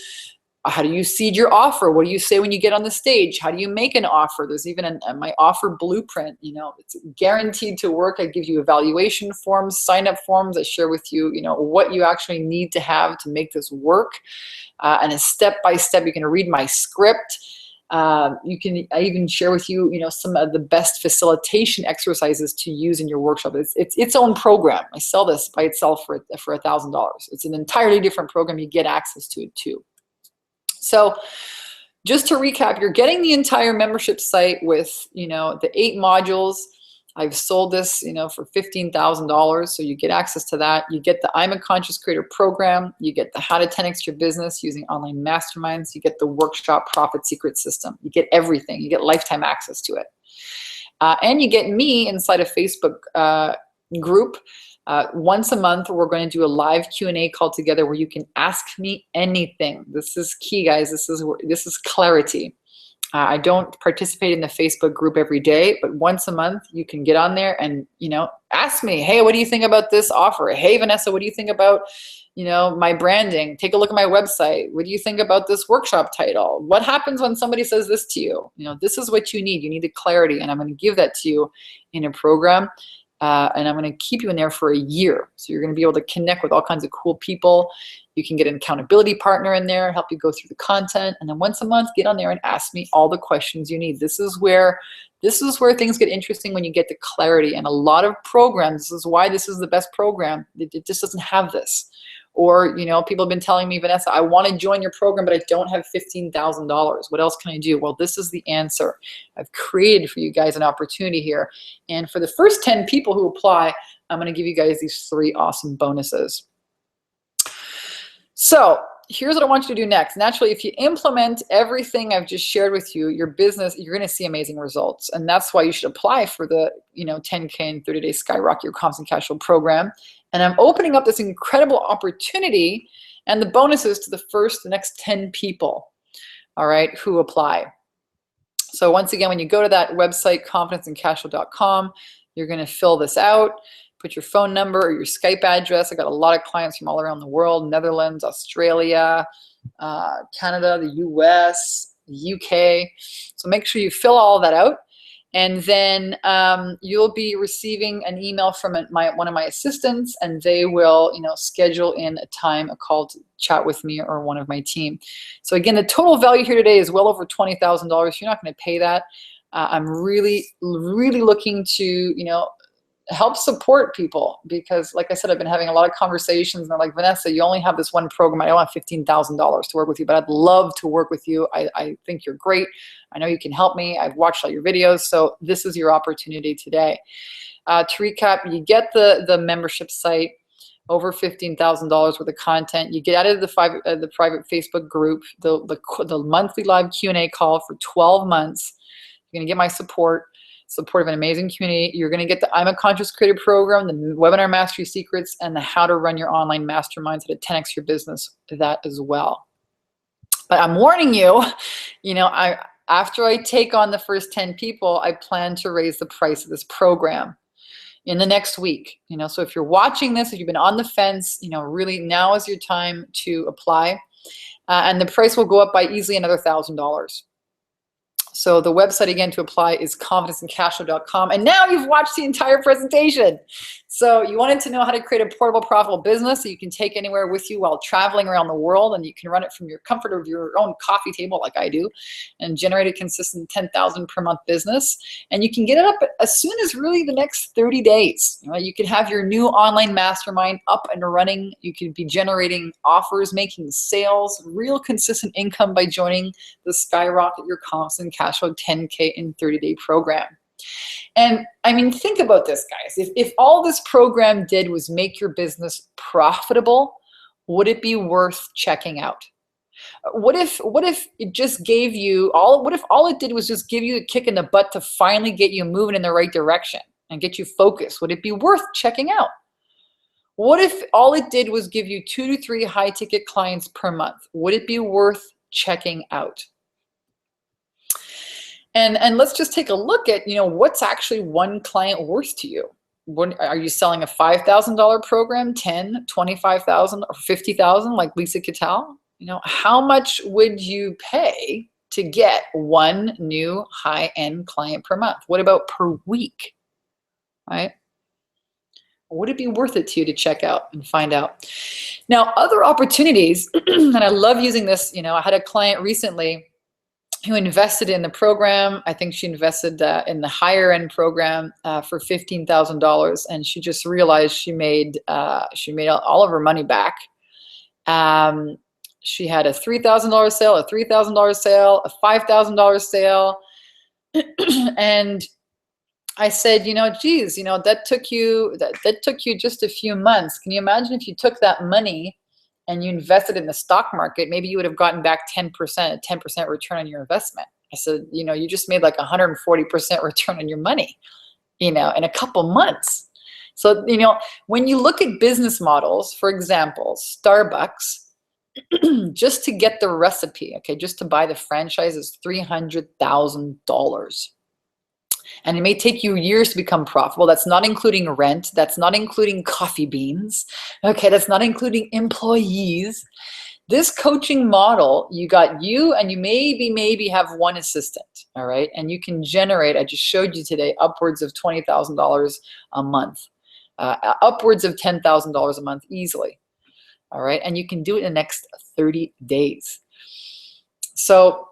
seed your offer? What do you say when you get on the stage? How do you make an offer? There's even my offer blueprint. It's guaranteed to work. I give you evaluation forms, sign-up forms. I share with you, what you actually need to have to make this work, and a step-by-step. You can read my script. I even share with you, some of the best facilitation exercises to use in your workshop. It's its own program. I sell this by itself for $1,000. It's an entirely different program. You get access to it too. So just to recap, you're getting the entire membership site with, the 8 modules. I've sold this, for $15,000. So you get access to that. You get the I'm a Conscious Creator program. You get the how to 10x your business using online masterminds. You get the workshop profit secret system. You get everything. You get lifetime access to it. And you get me inside a Facebook group. Once a month, we're going to do a live Q&A call together where you can ask me anything. This is key, guys. This is clarity. I don't participate in the Facebook group every day, but once a month you can get on there and, ask me, hey, what do you think about this offer? Hey, Vanessa, what do you think about, my branding? Take a look at my website. What do you think about this workshop title? What happens when somebody says this to you? This is what you need. You need the clarity, and I'm going to give that to you in a program. And I'm going to keep you in there for a year. So you're going to be able to connect with all kinds of cool people. You can get an accountability partner in there, help you go through the content. And then once a month, get on there and ask me all the questions you need. This is where things get interesting, when you get the clarity. And a lot of programs, this is why this is the best program. It just doesn't have this. Or, people have been telling me, Vanessa, I want to join your program, but I don't have $15,000. What else can I do? Well, this is the answer. I've created for you guys an opportunity here. And for the first 10 people who apply, I'm going to give you guys these 3 awesome bonuses. So here's what I want you to do next. Naturally, if you implement everything I've just shared with you, your business, you're going to see amazing results. And that's why you should apply for the 10K in 30 days Skyrocket Your Constant Cash Flow program. And I'm opening up this incredible opportunity and the bonuses to the next 10 people, all right, who apply. So once again, when you go to that website, confidenceandcashflow.com, you're going to fill this out. Put your phone number or your Skype address. I got a lot of clients from all around the world: Netherlands, Australia, Canada, the US, the UK. So make sure you fill all that out. And then you'll be receiving an email from one of my assistants, and they will, schedule in a call to chat with me or one of my team. So again, the total value here today is well over $20,000. You're not going to pay that. I'm really, really looking to, help support people, because like I said, I've been having a lot of conversations, and they're like, Vanessa, you only have this one program. I don't have $15,000 to work with you, but I'd love to work with you. I think you're great. I know you can help me. I've watched all your videos. So this is your opportunity today. To recap, you get the membership site, over $15,000 worth of content. You get added to the private Facebook group, the monthly live Q&A call for 12 months. You're going to get my support of an amazing community. You're going to get the I'm a Conscious Creator program, the webinar mastery secrets, and the how to run your online masterminds, how to 10x your business, that as well. But I'm warning you, after I take on the first 10 people, I plan to raise the price of this program in the next week. So if you're watching this, if you've been on the fence, really now is your time to apply. And the price will go up by easily another $1,000. So the website again to apply is confidenceandcashflow.com. And now you've watched the entire presentation. So you wanted to know how to create a portable, profitable business that you can take anywhere with you while traveling around the world, and you can run it from your comfort of your own coffee table like I do, and generate a consistent 10,000 per month business. And you can get it up as soon as really the next 30 days. You could have your new online mastermind up and running. You could be generating offers, making sales, real consistent income by joining the Skyrocket Your Confidence Cash Flow 10K in 30-day program. And I mean, think about this, guys. If all this program did was make your business profitable, would it be worth checking out? What if it just gave you what if all it did was just give you a kick in the butt to finally get you moving in the right direction and get you focused? Would it be worth checking out? What if all it did was give you 2 to 3 high ticket clients per month? Would it be worth checking out? And let's just take a look at, what's actually one client worth to you. Are you selling a $5,000 program, 10, 25,000, or 50,000 like Lisa Cattell? How much would you pay to get one new high-end client per month? What about per week, right? Would it be worth it to you to check out and find out? Now, other opportunities, and I love using this, I had a client recently who invested in the program. I think she invested in the higher end program for $15,000, and she just realized she made all of her money back. She had a $3,000 sale, a $3,000 sale, a $5,000 sale, and I said, geez, that took you just a few months. Can you imagine if you took that money and you invested in the stock market, maybe you would have gotten back 10%, 10% return on your investment. I said, you just made like 140% return on your money, in a couple months. So, when you look at business models, for example, Starbucks, just to get the recipe, okay, just to buy the franchise is $300,000. And it may take you years to become profitable. That's not including rent. That's not including coffee beans. Okay, that's not including employees. This coaching model, you got you and you maybe have one assistant, all right? And you can generate, I just showed you today, upwards of $20,000 a month, upwards of $10,000 a month easily, all right? And you can do it in the next 30 days. So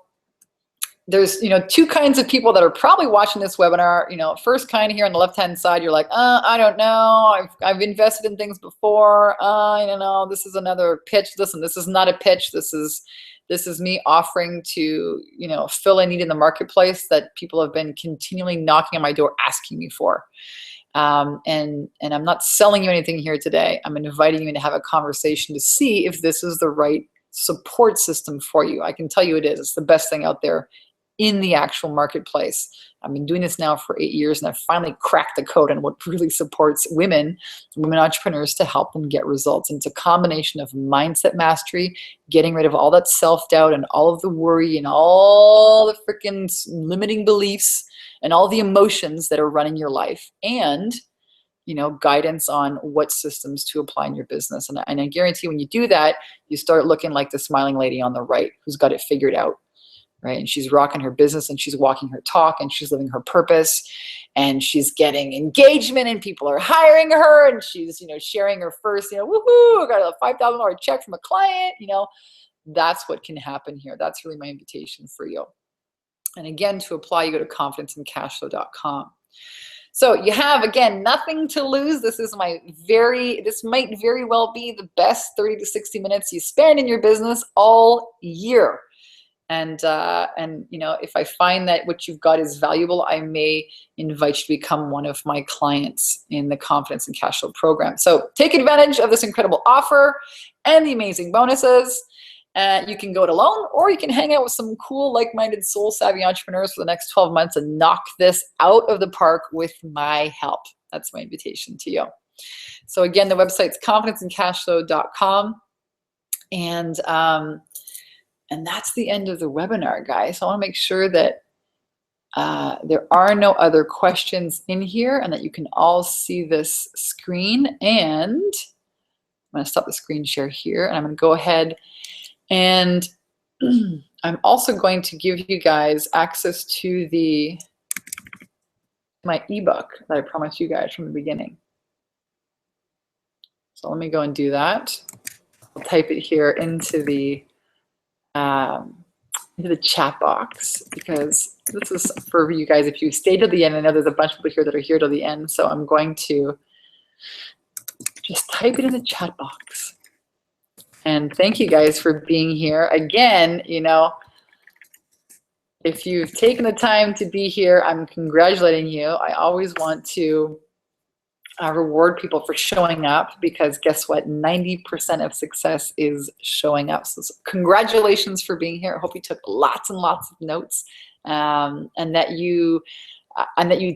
there's, two kinds of people that are probably watching this webinar. First kind here on the left-hand side, you're like, I don't know. I've invested in things before. I don't know. This is another pitch. Listen, this is not a pitch. This is me offering to, fill a need in the marketplace that people have been continually knocking on my door, asking me for. And I'm not selling you anything here today. I'm inviting you to have a conversation to see if this is the right support system for you. I can tell you it is. It's the best thing out there in the actual marketplace. I've been doing this now for 8 years, and I've finally cracked the code on what really supports women entrepreneurs to help them get results. And it's a combination of mindset mastery, getting rid of all that self-doubt and all of the worry and all the freaking limiting beliefs and all the emotions that are running your life, and guidance on what systems to apply in your business. And I guarantee when you do that, you start looking like the smiling lady on the right who's got it figured out. Right? And she's rocking her business, and she's walking her talk, and she's living her purpose, and she's getting engagement, and people are hiring her, and she's, sharing her first, woohoo, I got a $5,000 check from a client, that's what can happen here. That's really my invitation for you. And again, to apply, you go to confidenceandcashflow.com. So you have, again, nothing to lose. This might very well be the best 30 to 60 minutes you spend in your business all year. And if I find that what you've got is valuable, I may invite you to become one of my clients in the Confidence and Cash Flow program. So take advantage of this incredible offer and the amazing bonuses. You can go it alone, or you can hang out with some cool, like-minded, soul-savvy entrepreneurs for the next 12 months and knock this out of the park with my help. That's my invitation to you. So again, the website's confidenceandcashflow.com. And that's the end of the webinar, guys. So I want to make sure that there are no other questions in here and that you can all see this screen. And I'm going to stop the screen share here, and I'm going to go ahead and I'm also going to give you guys access to my ebook that I promised you guys from the beginning. So let me go and do that. I'll type it here into the chat box, because this is for you guys if you stay to the end. I know there's a bunch of people here that are here till the end, so I'm going to just type it in the chat box. And thank you guys for being here. Again, you know, if you've taken the time to be here, I'm congratulating you. I always want to reward people for showing up, because guess what? 90% of success is showing up. So congratulations for being here. I hope you took lots and lots of notes, and that you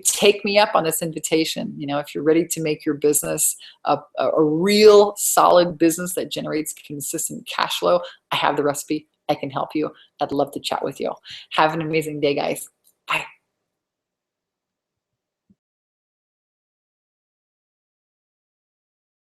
take me up on this invitation. You know, if you're ready to make your business a real solid business that generates consistent cash flow, I have the recipe. I can help you. I'd love to chat with you. Have an amazing day, guys. Bye.